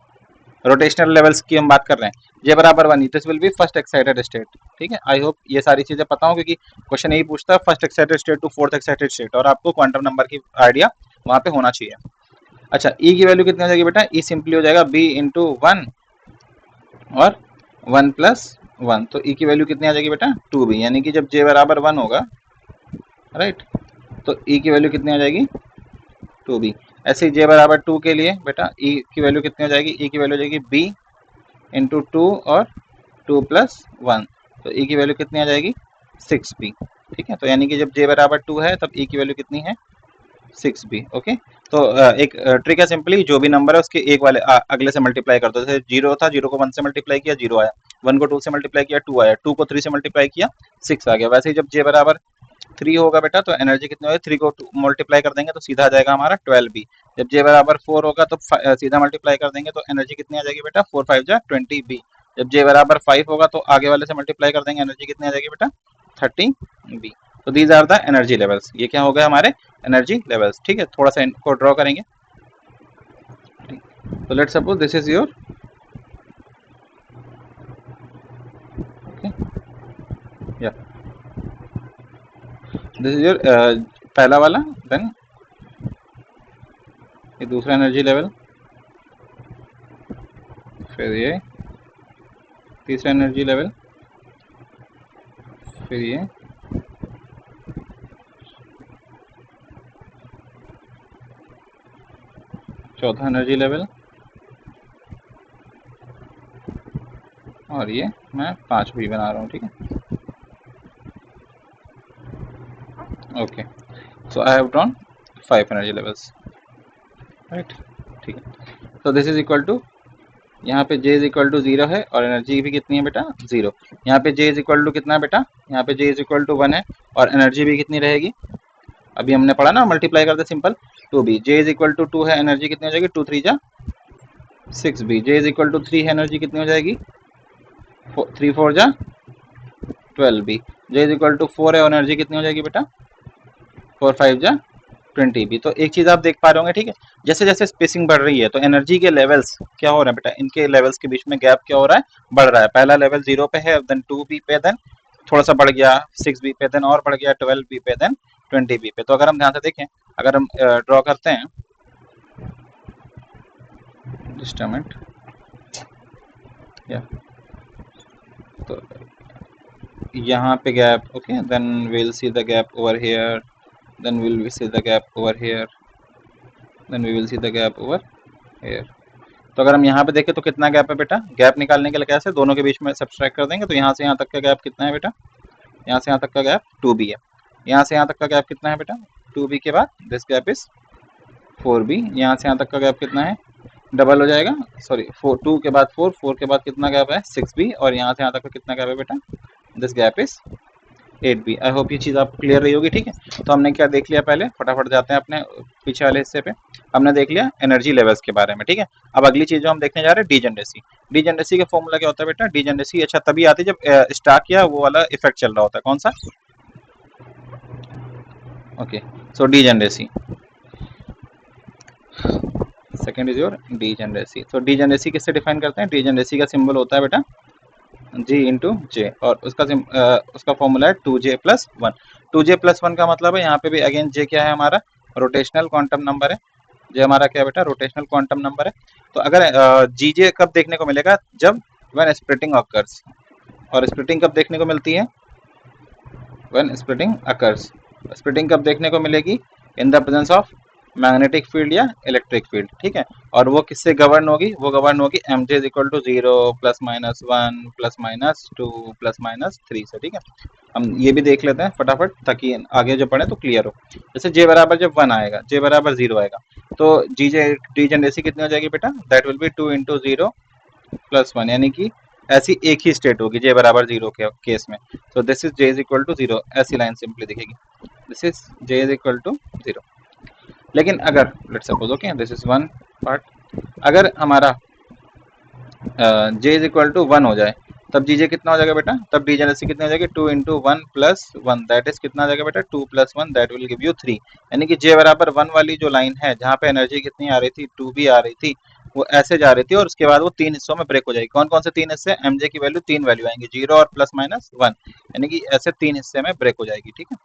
रोटेशनल लेवल्स की हम बात कर रहे हैं, जे बराबर 1, this will be first excited state, ठीक है। आई होप ये सारी चीजें पता हो, क्योंकि क्वेश्चन यही पूछता है first excited state to fourth excited state, और आपको क्वांटम नंबर की आइडिया वहां पे होना चाहिए। अच्छा, ई की वैल्यू कितनी हो जाएगी बेटा, ई सिंपली हो जाएगा बी इंटू 1 और 1 + 1। तो ई की वैल्यू कितनी आ जाएगी बेटा, 2b, यानी कि जब जे बराबर 1 होगा, राइट, तो ई की वैल्यू कितनी आ जाएगी, 2b। ऐसे ही जे बराबर 2 के लिए बेटा ई की वैल्यू कितनी हो जाएगी, ई की वैल्यू हो जाएगी b इंटू 2 और 2 + 1। तो ई की वैल्यू कितनी आ जाएगी, 6b, ठीक है। तो यानी कि जब जे बराबर 2 है तब ई की वैल्यू कितनी है, 6b, ओके। तो एक ट्रिक है, सिंपली जो भी नंबर है उसके एक वाले अगले से मल्टीप्लाई कर दो। जैसे 0 था, 0 को 1 से मल्टीप्लाई किया, 0 आया, 1 को 2 से मल्टीप्लाई किया, 2 आया, 2 को 3 से मल्टीप्लाई किया, 6 आ गया। वैसे ही जब जे बराबर 3 होगा बेटा, तो एनर्जी कितनी होगी, 3 को मल्टीप्लाई कर देंगे तो सीधा आ जाएगा हमारा 12b। जब जे बराबर 4 होगा तो सीधा मल्टीप्लाई कर देंगे तो एनर्जी कितनी आ जाएगी बेटा, 4 5 जा 20b। जब जे बराबर 5 होगा तो आगे वाले से मल्टीप्लाई कर देंगे, एनर्जी कितनी आ जाएगी बेटा, 30b। तो these are the energy levels, ये क्या हो गए हमारे एनर्जी लेवल्स, ठीक है। थोड़ा सा इनको ड्रॉ करेंगे। तो let's suppose this is your, okay, या दिस इज योर पहला वाला, देन ये दूसरा एनर्जी लेवल, फिर ये तीसरा एनर्जी लेवल, फिर ये चौथा एनर्जी लेवल, और ये मैं 5 भी बना रहा हूँ, ठीक है। Okay, so I have drawn 5 energy levels, right, ठीक है। तो दिस इज इक्वल टू, यहाँ पे j इज इक्वल टू 0 है और एनर्जी भी कितनी है बेटा 0। यहाँ पे j इज इक्वल टू कितना है बेटा, यहाँ पे j इज इक्वल टू 1 है और एनर्जी भी कितनी रहेगी, अभी हमने पढ़ा ना, मल्टीप्लाई करते simple 2b, j is equal to 2 है, एनर्जी कितनी हो जाएगी 2 3 जा 6b, j is equal to 3 है, एनर्जी कितनी हो जाएगी 3 4 जा 12b, j is equal to 4 है, एनर्जी कितनी हो जाएगी बेटा 4 5 जा 20b। तो एक चीज आप देख पा रहे होंगे, ठीक है, जैसे जैसे स्पेसिंग बढ़ रही है तो एनर्जी के लेवल्स क्या हो रहे हैं बेटा, इनके लेवल्स के बीच में गैप क्या हो रहा है, बढ़ रहा है। पहला लेवल 0 पे है, देन 2b पे, देन थोड़ा सा बढ़ गया 6b पे, देन और बढ़ गया 12b पे, देन 20b पे। तो अगर हम ध्यान से देखें, अगर हम ड्रॉ करते हैं, जस्ट अ मिनट, या तो यहाँ पे gap, okay, then we'll see the gap over here, then we'll see the gap over here, then we will see the gap over here। तो अगर हम यहाँ पे देखें तो कितना गैप है बेटा, गैप निकालने के लिए कैसे दोनों के बीच में सब्सट्रैक्ट कर देंगे, तो यहाँ से यहाँ तक का गैप कितना है बेटा, यहाँ से यहाँ तक का गैप 2b है, यहाँ से यहाँ तक का गैप कितना है बेटा 2b के बाद दिस गैप इज 4b, यहाँ से यहाँ तक का गैप कितना है, डबल हो जाएगा, सॉरी 2 के बाद 4, 4 के बाद कितना गैप है 6b, और यहाँ से यहाँ तक का कितना गैप है बेटा, this gap is 8b। I hope ये चीज़ आपको क्लियर रही होगी, ठीक है। तो हमने क्या देख लिया, पहले फटाफट जाते हैं अपने पीछे वाले हिस्से पे। हमने देख लिया एनर्जी लेवल्स के बारे में, ठीक है। अब अगली चीज जो हम देखने जा रहे हैं, डीजेनरेसी। डीजेनरेसी का फॉर्मूला क्या होता है बेटा, डीजेनरेसी अच्छा तभी आती है जब स्टार्क या वो वाला इफेक्ट चल रहा होता है, कौन सा, okay. So degeneracy, second is your degeneracy. तो डीजेनरेसी किससे डिफाइन करते हैं, डीजेनरेसी का सिंबल होता है बेटा जी इंटू जे, और उसका फॉर्मूला है 2j+1। 2j+1 का मतलब है, यहाँ पे भी अगेन जे क्या है हमारा, रोटेशनल क्वांटम नंबर है। जे हमारा क्या बेटा, रोटेशनल क्वांटम नंबर है। तो अगर जीजे कब देखने को मिलेगा, जब व्हेन स्प्लिटिंग ऑकर्स, और स्प्लिटिंग कब देखने को मिलती है, व्हेन स्प्लिटिंग अकर्स। स्प्लिटिंग कब देखने को मिलेगी, in the presence of magnetic field या इलेक्ट्रिक फील्ड, ठीक है। और वो किससे गवर्न होगी, वो गवर्न होगी M J is equal to 0 +-1 +-2 +-3 से, ठीक है। हम ये भी देख लेते हैं फटाफट ताकि आगे जो पढ़े तो क्लियर हो। जैसे जे बराबर जब 1 आएगा, जे बराबर 0 आएगा, तो डीजेनरेसी कितनी हो जाएगी बेटा, दैट विल बी 2 × 0 + 1, यानी कि ऐसी एक ही स्टेट होगी जे बराबर 0 के केस में। तो this is J is equal to 0, ऐसी लाइन सिंपली दिखेगी, this is J is equal to 0। लेकिन अगर let's suppose, okay, this is one part, अगर हमारा जे इज इक्वल टू 1 हो जाए, तब जीजे कितना हो जाएगा बेटा, तब डीजेनरेसी कितनी हो जाएगी 2 × 1 + 1, दैट इज कितना आ जाएगा बेटा 2 + 1, दैट विल गिव यू 3। यानी कि जे बराबर 1 वाली जो लाइन है, जहाँ पे एनर्जी कितनी आ रही थी 2b आ रही थी, वो ऐसे जा रही थी और उसके बाद वो 3 हिस्सों में ब्रेक हो जाएगी। कौन कौन से 3 हिस्से, एमजे की वैल्यू 3 वैल्यू आएंगी, 0 और +-1, यानी कि ऐसे 3 हिस्से में ब्रेक हो जाएगी, ठीक है।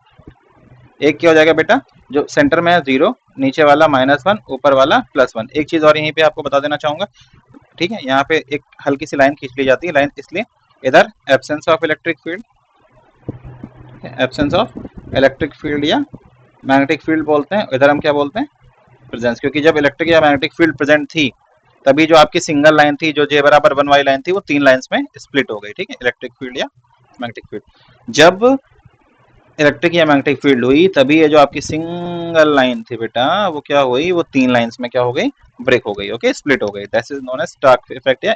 एक क्या हो जाएगा बेटा, जो सेंटर में है 0, नीचे वाला -1, ऊपर वाला +1। एक चीज और यहीं पे आपको बता देना चाहूंगा, ठीक है, यहाँ पे एक हल्की सी लाइन खींच ली जाती है, लाइन इसलिए इधर absence of electric field, absence of electric field या मैग्नेटिक फील्ड बोलते हैं, इधर हम क्या बोलते हैं, प्रेजेंस, क्योंकि जब इलेक्ट्रिक या मैग्नेटिक फील्ड प्रेजेंट थी तभी जो आपकी सिंगल लाइन थी, जो जे बराबर 1 वाली लाइन थी, वो 3 लाइंस में स्प्लिट हो गई, ठीक है, इलेक्ट्रिक फील्ड या मैग्नेटिक फील्ड। जब इलेक्ट्रिक या मैग्नेटिक फील्ड हुई तभी ये जो आपकी सिंगल लाइन थी बेटा, वो क्या हुई, वो 3 लाइंस में क्या हो गई, ब्रेक हो गई, ओके, स्प्लिट हो गई। That is known as Stark effect या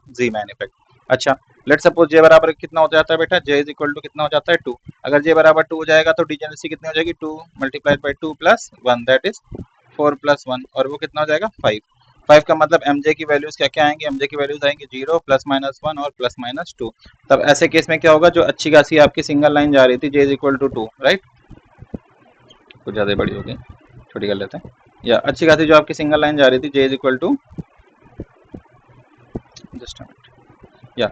जी मैन इफेक्ट। अच्छा, लेट सपोज जे बराबर कितना हो जाता है बेटा, जे इज इक्वल टू कितना हो जाता है 2। अगर जे बराबर 2 हो जाएगा तो डीजेनरेसी कितनी हो जाएगी, 2 × 2 + 1, दैट इज 4 + 1, और वो कितना हो जाएगा 5। 5 का मतलब mj की वैल्यूज क्या क्या आएंगी, mj की वैल्यूज आएंगी 0 +-1 और +-2। तब ऐसे केस में क्या होगा, जो अच्छी खासी आपकी सिंगल लाइन जा रही थी j = 2, राइट, कुछ ज़्यादा बड़ी होगी, छोटी कर लेते हैं, या अच्छी खासी जो आपकी सिंगल लाइन जा रही थी j = जस्ट या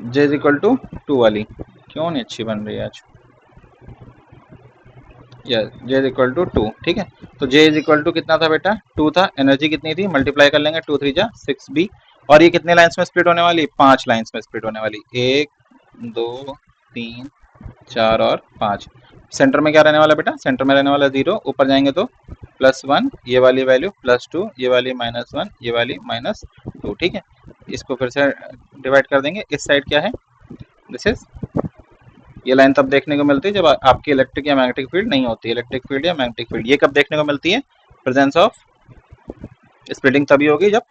j = 2 वाली, क्यों नहीं अच्छी बन रही है आज, या j = 2, ठीक है। तो j = कितना था बेटा, 2 था, एनर्जी कितनी थी, मल्टीप्लाई कर लेंगे, 2 3 जा 6b, और ये कितने लाइंस में स्प्लिट होने वाली, 5 लाइंस में स्प्लिट होने वाली, 1 2 3 4 और 5। सेंटर में क्या रहने वाला बेटा, सेंटर में रहने वाला 0, ऊपर जाएंगे तो +1 ये वाली वैल्यू, +2 ये वाली, -1 ये वाली, -2, ठीक है। इसको फिर से डिवाइड कर देंगे, इस साइड क्या है, दिस इज, ये लाइन तब देखने को मिलती है जब आपकी इलेक्ट्रिक या मैग्नेटिक फील्ड नहीं होती, इलेक्ट्रिक फील्ड या मैग्नेटिक फील्ड, ये कब देखने को मिलती है, प्रेजेंस ऑफ स्प्लिटिंग तभी होगी जब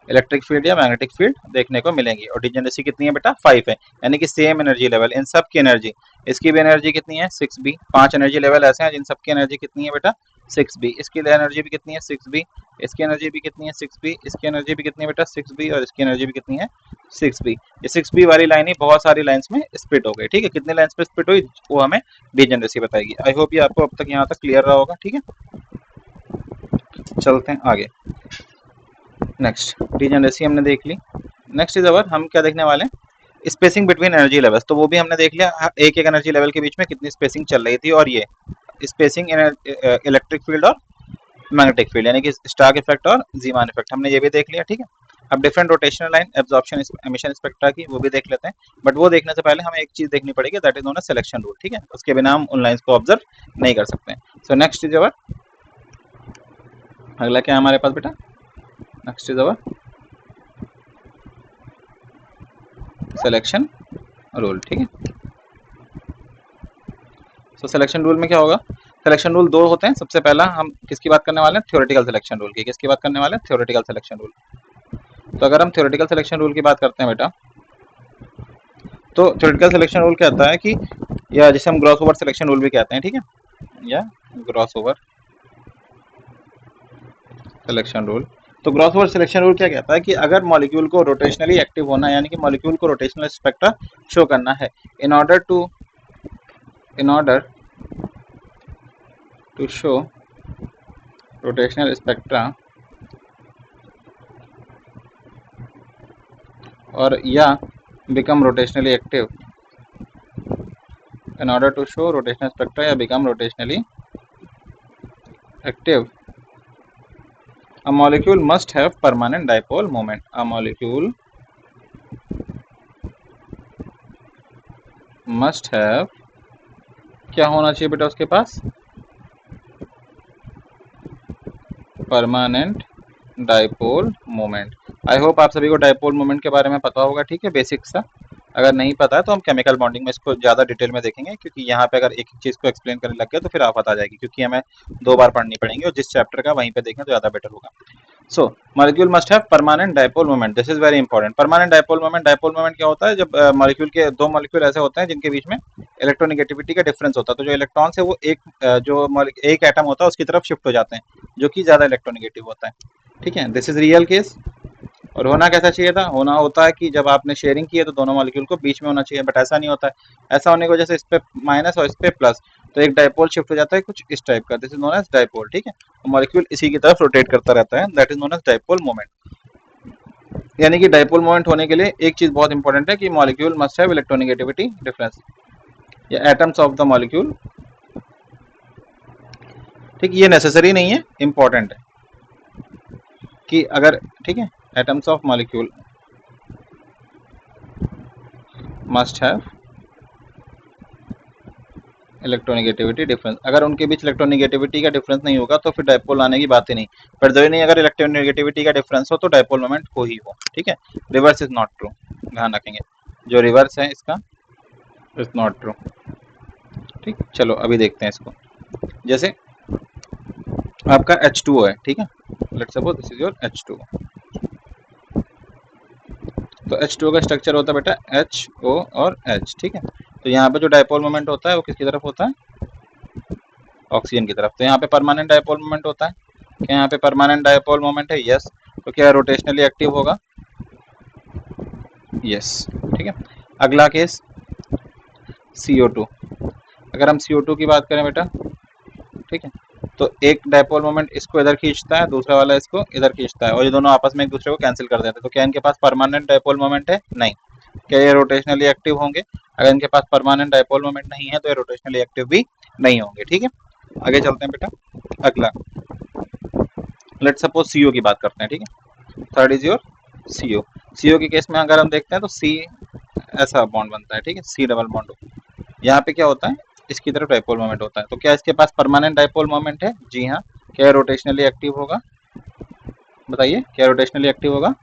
इलेक्ट्रिक फील्ड या मैग्नेटिक फील्ड देखने को मिलेंगी। और डिजेनरेसी कितनी है बेटा, 5 है, यानी कि सेम एनर्जी लेवल इन सब की एनर्जी, इसकी भी एनर्जी कितनी है 6b, 5 एनर्जी लेवल ऐसे हैं जिन सब की एनर्जी कितनी है बेटा 6b, इसकी एनर्जी भी कितनी है 6b, इसकी एनर्जी भी कितनी है 6b, इसकी एनर्जी भी कितनी है बेटा 6b, और इसकी एनर्जी भी कितनी है 6b। ये 6b वाली लाइन ही बहुत सारी लाइंस में स्प्लिट हो गई, ठीक है, कितने लाइंस पे स्प्लिट हुई वो हमें डिजेनरेसी बताएगी। आई होप ये आपको अब तक यहाँ तक क्लियर रहा होगा, ठीक है। चलते हैं आगे, नेक्स्ट डिजेनरेसी हमने देख ली। नेक्स्ट इज अवर, हम क्या देखने वाले हैं, स्पेसिंग बिटवीन एनर्जी लेवल्स, तो वो भी हमने देख लिया, एक एक एनर्जी लेवल के बीच में कितनी स्पेसिंग चल रही थी, और ये स्पेसिंग इलेक्ट्रिक फील्ड और मैग्नेटिक फील्ड, यानी कि स्टार्क इफेक्ट और जीमान इफेक्ट, हमने ये भी देख लिया, ठीक है। अब different rotational line, absorption emission spectra की, वो भी देख लेते हैं, बट वो देखने से पहले हमें एक चीज देखनी पड़ेगी, that is known as selection rule, ठीक है, उसके बिना हम उन लाइंस को ऑब्जर्व नहीं कर सकते। सो नेक्स्ट इज अवर, अगला क्या है हमारे पास बेटा, next is our selection rule, ठीक है। सो सिलेक्शन रूल में क्या होगा, सिलेक्शन रूल दो होते हैं, सबसे पहला हम किसकी बात करने वाले हैं, थ्योरेटिकल सिलेक्शन रूल की, किसकी बात करने वाले हैं, थ्योरेटिकल सिलेक्शन रूल। तो अगर हम थ्योरेटिकल सिलेक्शन रूल की बात करते हैं बेटा, तो थ्योरेटिकल सिलेक्शन रूल कहता है कि, या जिसे हम ग्रॉस ओवर सिलेक्शन रूल भी कहते हैं, ठीक है, या ग्रॉस ओवर सिलेक्शन रूल। तो ग्रॉस ओवर सिलेक्शन रूल क्या कहता है कि अगर मॉलिक्यूल को रोटेशनली एक्टिव होना है, यानी कि मॉलिक्यूल को रोटेशनल स्पेक्ट्रा शो करना है, in order to show rotational spectra, और या become rotationally active, in order to show rotational spectra या become rotationally active, a molecule must have permanent dipole moment, a molecule must have, क्या होना चाहिए बेटा उसके पास, permanent dipole moment. I hope आप सभी को डाइपोल मोमेंट के बारे में पता होगा, ठीक है, बेसिक सा। अगर नहीं पता है तो हम केमिकल बॉन्डिंग में इसको ज़्यादा डिटेल में देखेंगे, क्योंकि यहाँ पे अगर एक एक चीज़ को एक्सप्लेन करने लग गए तो फिर आफत आ जाएगी, क्योंकि हमें 2 बार पढ़नी पड़ेंगी, और जिस चैप्टर का वहीं पे देखें तो ज़्यादा बेटर होगा। So molecule must have permanent dipole moment, this is very important. Permanent dipole moment, dipole moment क्या होता है, जब मॉलिक्यूल के दो मॉलिक्यूल ऐसे होते हैं जिनके बीच में इलेक्ट्रोनेगेटिविटी का डिफरेंस होता है, तो जो इलेक्ट्रॉन्स है वो एक एटम होता है उसकी तरफ शिफ्ट हो जाते हैं, जो कि ज़्यादा इलेक्ट्रोनेगेटिव होता है, ठीक है, दिस इज रियल केस। और होना कैसा चाहिए था, होना होता है कि जब आपने शेयरिंग की है तो दोनों मॉलिक्यूल को बीच में होना चाहिए, बट ऐसा नहीं होता है। ऐसा होने की वजह से इस पे माइनस और इस पे प्लस, तो एक डाइपोल शिफ्ट हो जाता है कुछ इस टाइप का, this is known as dipole, ठीक है। मॉलिक्यूल इसी की तरफ रोटेट करता रहता है, that is known as dipole moment. यानी कि डाइपोल मोमेंट होने के लिए एक चीज बहुत इंपॉर्टेंट है कि molecule must have electronegativity difference, या एटम्स ऑफ द मॉलिक्यूल, ठीक, ये नेसेसरी नहीं है, इंपॉर्टेंट है कि अगर, ठीक है, atoms of molecule must have electronegativity difference, अगर उनके बीच इलेक्ट्रोनेगेटिविटी का डिफरेंस नहीं होगा तो फिर डाइपोल आने की बात ही नहीं। पर जरूरी नहीं अगर इलेक्ट्रोनेगेटिविटी का डिफरेंस हो तो डाइपोल मोमेंट हो ही हो, ठीक है। रिवर्स इज नॉट ट्रू, ध्यान रखेंगे, जो रिवर्स है इसका इज नॉट ट्रू, ठीक। चलो अभी देखते हैं इसको, जैसे आपका H2O है, ठीक है, let's suppose this is your H2O। तो H2O का स्ट्रक्चर होता है बेटा HO और H, ठीक है। तो यहाँ पे जो डाइपोल मोमेंट होता है वो किसकी तरफ होता है, ऑक्सीजन की तरफ। तो यहाँ पे परमानेंट डाइपोल मोमेंट होता है, क्या यहाँ पे परमानेंट डाइपोल मोमेंट है, यस। तो क्या रोटेशनली एक्टिव होगा? यस, ठीक है। अगला केस CO2। अगर हम CO2 की बात करें बेटा, ठीक है, तो एक डायपोल मोमेंट इसको इधर खींचता है, दूसरा वाला इसको इधर खींचता है, और ये दोनों आपस में एक दूसरे को कैंसिल कर देते हैं। तो क्या इनके पास परमानेंट डायपोल मोमेंट है? नहीं। क्या ये रोटेशनली एक्टिव होंगे? अगर इनके पास परमानेंट डायपोल मोमेंट नहीं है तो ये रोटेशनली एक्टिव भी नहीं होंगे, ठीक है। आगे चलते हैं बेटा। अगला लेट सपोज CO की बात करते हैं, ठीक है। Third is your CO। CO के केस में अगर हम देखते हैं तो C ऐसा बॉन्ड बनता है, ठीक है, C डबल बॉन्ड। यहाँ पे क्या होता है, इसकी तरफ डायपोल मोमेंट होता है। तो क्या इसके पास परमानेंट डायपोल मोमेंट है? जी हाँ। क्या रोटेशनली एक्टिव होगा? बताइए, क्या रोटेशनली एक्टिव होगा?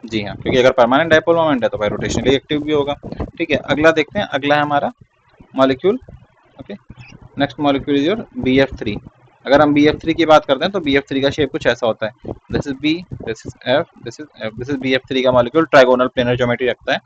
जी हाँ, क्योंकि अगर परमानेंट डायपोल मोमेंट है तो भाई रोटेशनली एक्टिव भी होगा, ठीक है। अगला देखते हैं। अगला है हमारा molecule, okay. Next molecule is your BF3। अगर हम BF3 की बात करते हैं तो BF3 का शेप कुछ ऐसा होता है, this is B, this is F, this is F। This is BF3 का मॉलिक्यूल ट्राइगोनल प्लेनर ज्योमेट्री रखता है,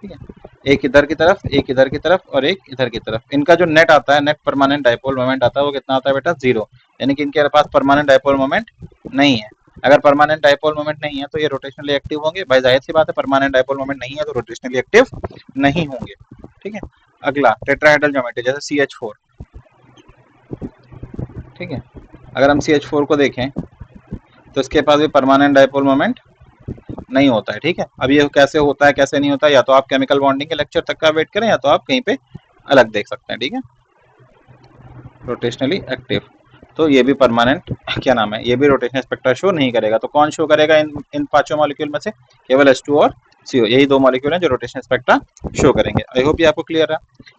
ठीक है। एक इधर की तरफ, एक इधर की तरफ और एक इधर की तरफ। इनका जो नेट आता है, नेट परमानेंट डायपोल मोमेंट आता है, वो कितना आता है बेटा? 0। यानी कि इनके पास परमानेंट डायपोल मोमेंट नहीं है। अगर परमानेंट डायपोल मोमेंट नहीं है तो ये रोटेशनली एक्टिव होंगे। भाई जाहिर सी बात है, परमानेंट डायपोल मोमेंट नहीं है तो रोटेशनली एक्टिव नहीं होंगे, ठीक है। अगला टेट्राहेड्रल ज्योमेट्री, जैसे CH4, ठीक है। अगर हम CH4 को देखें तो इसके पास भी परमानेंट डायपोल मोमेंट नहीं होता है, ठीक है। अब ये कैसे होता है कैसे नहीं होता है, या तो आप केमिकल बॉन्डिंग के लेक्चर तक का वेट करें, या तो आप कहीं पे अलग देख सकते हैं, ठीक है। रोटेशनली एक्टिव, तो ये भी परमानेंट क्या नाम है, ये भी रोटेशनल स्पेक्ट्रा शो नहीं करेगा। तो कौन शो करेगा इन पांचों मॉलिक्यूल में से? केवल H2 और CO, यही दो मॉलिक्यूल हैं जो रोटेशनल स्पेक्ट्रा शो करेंगे। आई होप ये आपको क्लियर है।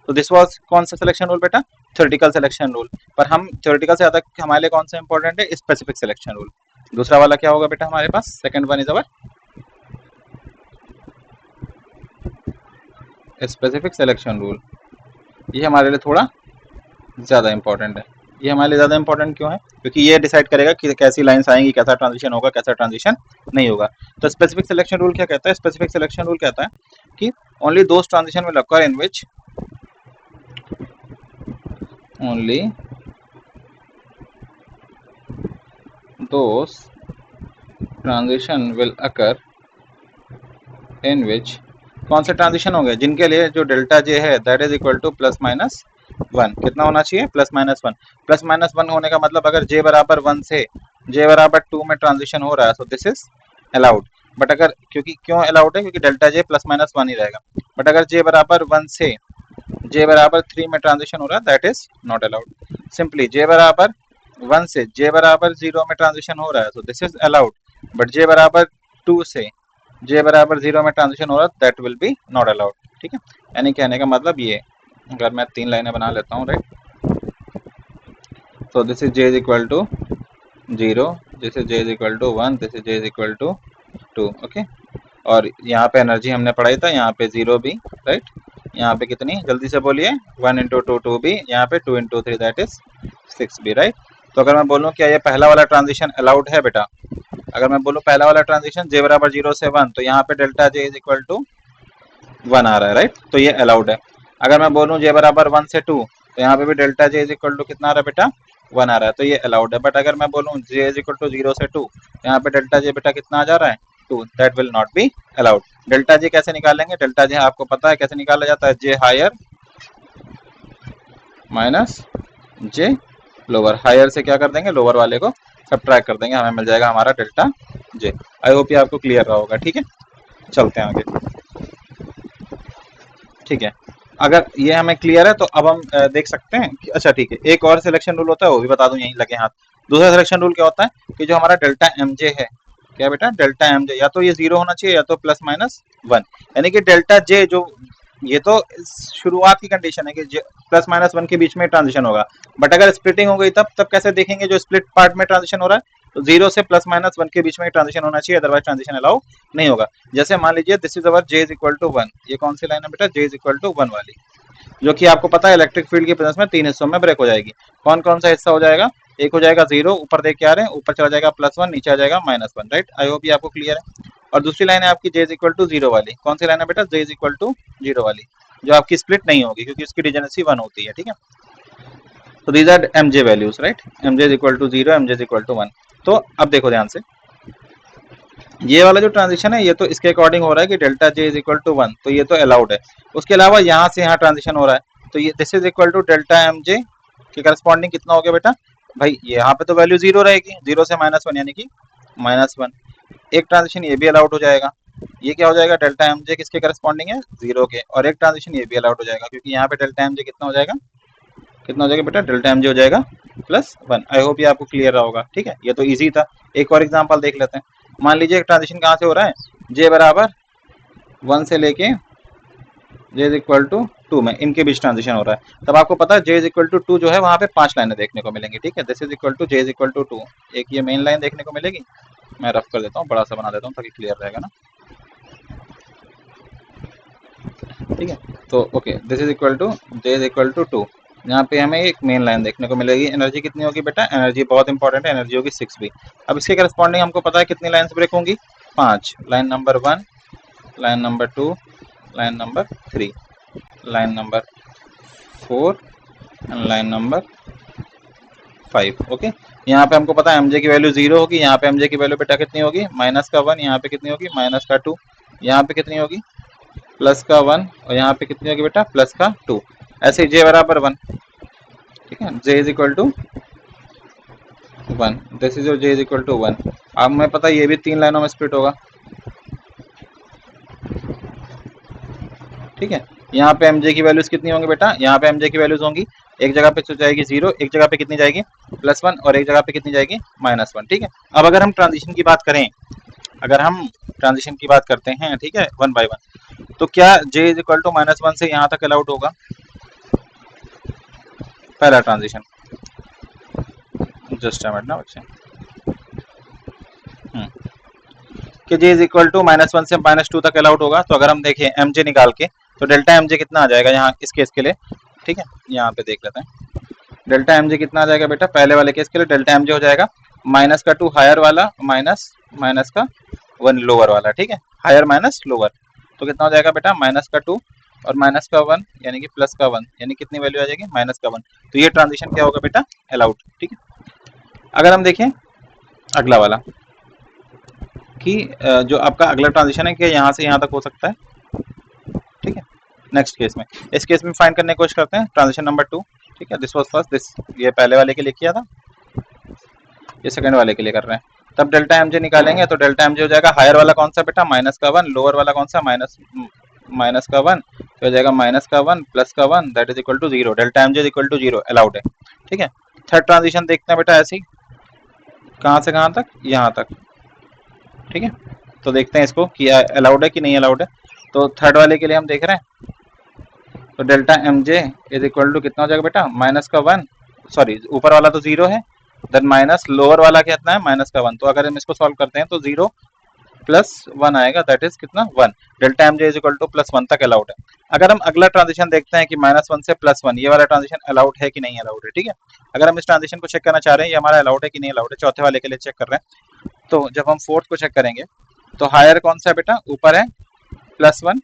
तो दिस वाज कौन सा सिलेक्शन रूल बेटा? Theoretical selection rule. पर हम थ्योरेटिकल से ज्यादा हमारे लिए कौन सा इंपॉर्टेंट है? Specific selection rule. दूसरा वाला क्या होगा बेटा हमारे पास? Second one is our specific selection rule. ये हमारे लिए थोड़ा ज़्यादा इंपॉर्टेंट है। ये हमारे लिए ज़्यादा इंपॉर्टेंट क्यों है? क्योंकि ये डिसाइड करेगा कि कैसी लाइंस आएंगी, कैसा ट्रांजिशन होगा, कैसा ट्रांजिशन नहीं होगा। तो स्पेसिफिक सिलेक्शन रूल क्या कहता है? स्पेसिफिक सिलेक्शन रूल कहता है कि only those transition will occur in which only those transition will occur in which, कौन से ट्रांजिशन होंगे? जिनके लिए जो डेल्टा जे है that is equal two plus minus one. कितना होना चाहिए? Plus minus one. Plus minus one होने का मतलब अगर जे बराबर वन से जे बराबर टू में ट्रांजिशन हो रहा है तो दिस इज अलाउड। बट अगर, क्योंकि क्यों अलाउड है? क्योंकि delta J plus minus one ही रहेगा। बट अगर जे बराबर वन से जे बराबर थ्री में ट्रांजिशन हो रहा है that is not allowed. Simply J बराबर वन से जे बराबर जीरो में ट्रांजिशन हो रहा है तो दिस इज अलाउड। बट जे बराबर टू से जे बराबर जीरो में ट्रांजिशन हो रहा है that will be not allowed, ठीक है। यानी कहने का मतलब ये, अगर मैं तीन लाइनें बना लेता हूँ, right. So this is j is equal to 0, this is j is equal to 1, this is j is equal to 2, okay. और यहाँ पे एनर्जी हमने पढ़ाई था, यहाँ पे 0 भी, राइट। यहाँ पे कितनी, जल्दी से बोलिए, 1 इंटू टू 2 भी, यहाँ पे 2 इंटू 3 दैट इज 6 भी, राइट। तो अगर मैं बोलूँ क्या ये पहला वाला ट्रांजिशन अलाउड है बेटा? अगर मैं बोलूँ पहला वाला ट्रांजिशन j बराबर 0 से 1, तो यहाँ पे delta j is equal to 1 आ रहा है, राइट। तो ये अलाउड है। अगर मैं बोलूँ j बराबर 1 से 2, तो यहाँ पे भी delta j is equal to कितना आ रहा है बेटा? 1 आ रहा है, तो ये अलाउड है। बट अगर मैं बोलूँ j इज इक्वल टू 0 से 2, तो यहाँ पे डेल्टा j बेटा कितना आ जा रहा है? 2, that will not be allowed. Delta j कैसे निकालेंगे? डेल्टा j आपको पता है कैसे निकाला जाता है? j higher minus j lower. Higher से क्या कर देंगे? लोअर वाले को सब्ट्रैक्ट कर देंगे, हमें मिल जाएगा हमारा डेल्टा j। आई होप ये आपको क्लियर रहा होगा, ठीक है। चलते हैं आगे, ठीक है। अगर ये हमें क्लियर है तो अब हम देख सकते हैं कि अच्छा ठीक है, एक और सिलेक्शन रूल होता है, वो भी बता दूं, यहीं लगे हाथ। दूसरा सिलेक्शन रूल क्या होता है कि जो हमारा डेल्टा mj है, क्या बेटा? डेल्टा mj या तो ये 0 होना चाहिए या तो प्लस माइनस 1। यानी कि डेल्टा j जो, ये तो शुरुआत की कंडीशन है कि प्लस माइनस 1 के बीच में ट्रांजिशन होगा। बट अगर स्प्लिटिंग हो गई तब कैसे देखेंगे? जो स्प्लिट पार्ट में ट्रांजिशन हो रहा है तो 0 से प्लस माइनस 1 के बीच में ट्रांजिशन होना चाहिए, अदरवाइज ट्रांजिशन अलाउ नहीं होगा। जैसे मान लीजिए this is our j is equal to 1, ये कौन सी लाइन है बेटा? j इज इक्वल टू 1 वाली, जो कि आपको पता है इलेक्ट्रिक फील्ड की प्रेजेंस में तीन हिस्सों में ब्रेक हो जाएगी। कौन कौन सा हिस्सा हो जाएगा? एक हो जाएगा 0, ऊपर देख के आ रहे हैं, ऊपर चला जाएगा +1, नीचे आ जाएगा -1, राइट। आई होप ये आपको क्लियर है। और दूसरी लाइन है आपकी j इज इक्वल टू 0 वाली। कौन सी लाइन है बेटा? j इज इक्वल टू 0 वाली, जो आपकी स्प्लिट नहीं होगी क्योंकि उसकी डिजेनेसी 1 होती है, ठीक है। तो these are mj values, right. mj is equal to 0, mj is equal to 1। तो अब देखो ध्यान से, ये वाला जो ट्रांजिशन है ये तो इसके अकॉर्डिंग हो रहा है कि delta J is equal to 1, तो ये तो अलाउड है। उसके अलावा यहाँ से यहाँ ट्रांजिशन हो रहा है, तो ये this is equal to delta M J के करस्पॉन्डिंग कितना हो गया बेटा भाई, यहाँ पे तो वैल्यू जीरो रहेगी, जीरो से -1 यानी कि -1। एक ट्रांजिशन ये भी अलाउड हो जाएगा, ये क्या हो जाएगा, डेल्टा एम जे किसके करस्पॉन्डिंग है, जीरो के, और एक ट्रांजिशन ये भी अलाउड हो जाएगा क्योंकि यहाँ पे डेल्टा एम जे कितना हो जाएगा, कितना हो जाएगा बेटा, डेल्टा एम जे हो जाएगा +1। आई होप ये आपको क्लियर रहा होगा। ठीक है, ये तो ईजी था। एक और एग्जाम्पल देख लेते हैं। मान लीजिए एक ट्रांजिशन कहाँ से हो रहा है, जे बराबर 1 से लेके जे इज इक्वल टू 2 में, इनके बीच ट्रांजिशन हो रहा है। तब आपको पता है जे इज इक्वल टू 2 जो है वहाँ पे 5 लाइनें देखने को मिलेंगी। ठीक है, this is equal to J is equal to 2, एक ये मेन लाइन देखने को मिलेगी, मैं रफ कर देता हूँ, बड़ा सा बना देता हूँ ताकि क्लियर रहेगा ना। ठीक है, तो okay, this is equal to J is equal to 2, यहाँ पे हमें एक मेन लाइन देखने को मिलेगी। एनर्जी कितनी होगी बेटा, एनर्जी बहुत इंपॉर्टेंट है, एनर्जी होगी 6B। अब इसके करस्पॉन्डिंग हमको पता है कितनी लाइन्स ब्रेक होंगी, 5, line number 1, line number 2, line number 3, line number 4 and line number 5। Okay, यहाँ पे हमको पता है एमजे की वैल्यू 0 होगी, यहाँ पे एमजे की वैल्यू बेटा कितनी होगी, -1, यहाँ पे कितनी होगी, -2, यहाँ पे कितनी होगी, +1, और यहाँ पे कितनी होगी बेटा, +2। ऐसे ही जे बराबर 1। ठीक है, J is equal to 1, this is your J is equal to 1। अब हमें पता है ये भी 3 लाइनों में स्प्लिट होगा। ठीक है, यहाँ पे एमजे की वैल्यूज कितनी होंगी बेटा, यहाँ पे एमजे की वैल्यूज होंगी, एक जगह पे जाएगी 0, एक जगह पे कितनी जाएगी, +1, और एक जगह पे कितनी जाएगी, -1। ठीक है, अब अगर हम ट्रांजिशन की बात करें, अगर हम ट्रांजिशन की बात करते हैं, ठीक है, 1 बाय 1, तो क्या जे इज इक्वल टू -1 से यहाँ तक अलाउड होगा, पहला ट्रांजिशन, जस्ट अ मिनट ना बच्चे, कि जे इज इक्वल टू -1 से -2 तक अलाउड होगा। तो अगर हम देखें एमजे निकाल के, तो डेल्टा एमजे कितना आ जाएगा यहाँ इस केस के लिए। ठीक है, यहाँ पे देख लेते हैं, डेल्टा एमजे कितना आ जाएगा बेटा, पहले वाले केस के लिए डेल्टा एमजे हो जाएगा -2 हायर वाला, -1 लोअर वाला। ठीक है, हायर माइनस लोअर, तो कितना हो जाएगा बेटा, -2 और -1 यानी कि +1, यानी कितनी वैल्यू आ जाएगी, -1। तो ये ट्रांजिशन क्या होगा बेटा, अलाउड। ठीक है, अगर हम देखें अगला वाला कि जो आपका अगला ट्रांजिशन है कि यहाँ से यहाँ तक हो सकता है। ठीक है, नेक्स्ट केस में, इस केस में फाइंड करने की कोशिश करते हैं, ट्रांजिशन नंबर 2। ठीक है, दिस वाज फर्स्ट, दिस ये पहले वाले के लिए किया था, ये सेकंड वाले के लिए कर रहे हैं। तब डेल्टा एमजे निकालेंगे, तो डेल्टा एमजे हो जाएगा, हायर वाला कौन सा बेटा, -1, लोअर वाला कौन सा, -1, तो हो जाएगा -1 +1, that is equal to 0, delta M J is equal to 0, allowed है। ठीक है, थर्ड ट्रांजिशन देखते हैं बेटा, ऐसे ही कहाँ से कहाँ तक, यहाँ तक। ठीक है, तो देखते हैं इसको कि अलाउड है कि नहीं अलाउड है। तो थर्ड वाले के लिए हम देख रहे हैं, तो delta M J is equal to कितना हो जाएगा बेटा, -1, सॉरी ऊपर वाला तो 0 है, देन माइनस लोअर वाला कितना है, -1। तो अगर हम इसको सॉल्व करते हैं तो 0 +1 आएगा, दैट इज कितना, 1। Delta M J is equal to +1 तक अलाउड है। अगर हम अगला ट्रांजिशन देखते हैं कि -1 से +1, ये वाला ट्रांजिशन अलाउड है कि नहीं अलाउड है। ठीक है, अगर हम इस ट्रांजिशन को चेक करना चाह रहे हैं ये हमारा अलाउड है कि नहीं अलाउड है, चौथे वाले के लिए चेक कर रहे हैं। तो जब हम फोर्थ को चेक करेंगे, तो हायर कौन सा है बेटा, ऊपर है +1,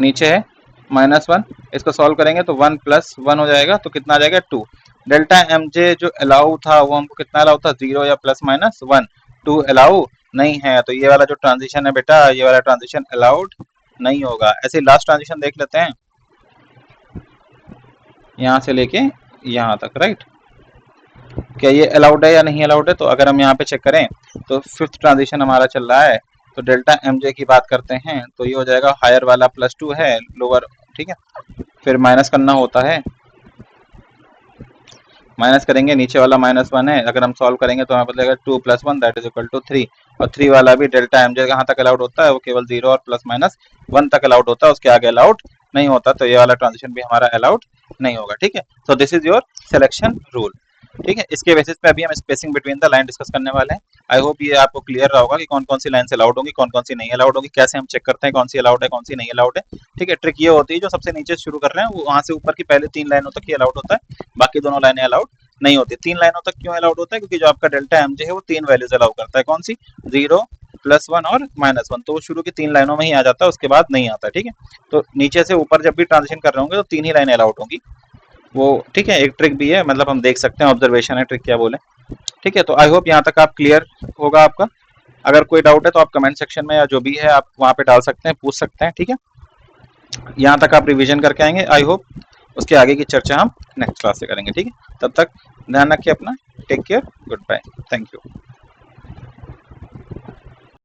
नीचे है -1, इसको सॉल्व करेंगे तो 1 + 1 हो जाएगा, तो कितना आ जाएगा, 2। डेल्टा एम जे जो अलाउ था वो हमको कितना अलाउ था, 0 या +-1, 2 अलाउ नहीं है, तो ये वाला जो ट्रांजिशन है बेटा, ये वाला ट्रांजिशन अलाउड नहीं होगा। ऐसे लास्ट ट्रांजिशन देख लेते हैं, यहाँ से लेके यहाँ तक, राइट, क्या ये अलाउड है या नहीं अलाउड है। तो अगर हम यहाँ पे चेक करें तो फिफ्थ ट्रांजिशन हमारा चल रहा है, तो डेल्टा एम जे की बात करते हैं तो ये हो जाएगा, हायर वाला +2 है, लोअर, ठीक है, फिर माइनस करना होता है, माइनस करेंगे, नीचे वाला -1 है, अगर हम सॉल्व करेंगे तो हमें पता लगेगा 2 + 1 दैट इज इक्वल टू 3, और 3 वाला भी डेल्टा एम जे कहाँ तक अलाउड होता है, वो केवल 0 और +-1 तक अलाउड होता है, उसके आगे अलाउड नहीं होता। तो ये वाला ट्रांजिशन भी हमारा अलाउड नहीं होगा। ठीक है, तो this is your selection rule. ठीक है, इसके बेसिस पे अभी हम spacing between the line discuss करने वाले हैं। आई होप ये आपको क्लियर रहा होगा कि कौन कौन सी लाइन अलाउड होंगी, कौन कौन सी नहीं अलाउड होगी, कैसे हम चेक करते हैं कौन सी अलाउड है कौन सी नहीं अलाउड है। ठीक है, ट्रिक ये होती है जो सबसे नीचे शुरू कर रहे हैं वहां से ऊपर की पहले 3 लाइनों तक ये अलाउड होता है, बाकी दोनों लाइनें अलाउड नहीं होती। 3 लाइनों तक क्यों अलाउड होता है, क्योंकि जो आपका डेल्टा एम जे है वो 3 वैल्यूज अलाउ करता है, कौन सी, 0 +1 और -1, तो वो शुरू की 3 लाइनों में ही आ जाता है, उसके बाद नहीं आता। ठीक है, तो नीचे से ऊपर जब भी ट्रांजिशन कर रहे होंगे तो 3 ही लाइनें अलाउड होंगी वो। ठीक है, एक ट्रिक भी है, मतलब हम देख सकते हैं, ऑब्जर्वेशन है, ट्रिक क्या बोले। ठीक है, तो आई होप यहाँ तक आप क्लियर होगा आपका। अगर कोई डाउट है तो आप कमेंट सेक्शन में या जो भी है आप वहाँ पे डाल सकते हैं, पूछ सकते हैं, ठीक है। यहाँ तक आप रिवीजन करके आएंगे, आई होप। उसके आगे की चर्चा हम नेक्स्ट क्लास से करेंगे, ठीक है। तब तक ध्यान रखिए अपना, take care, good bye, thank you.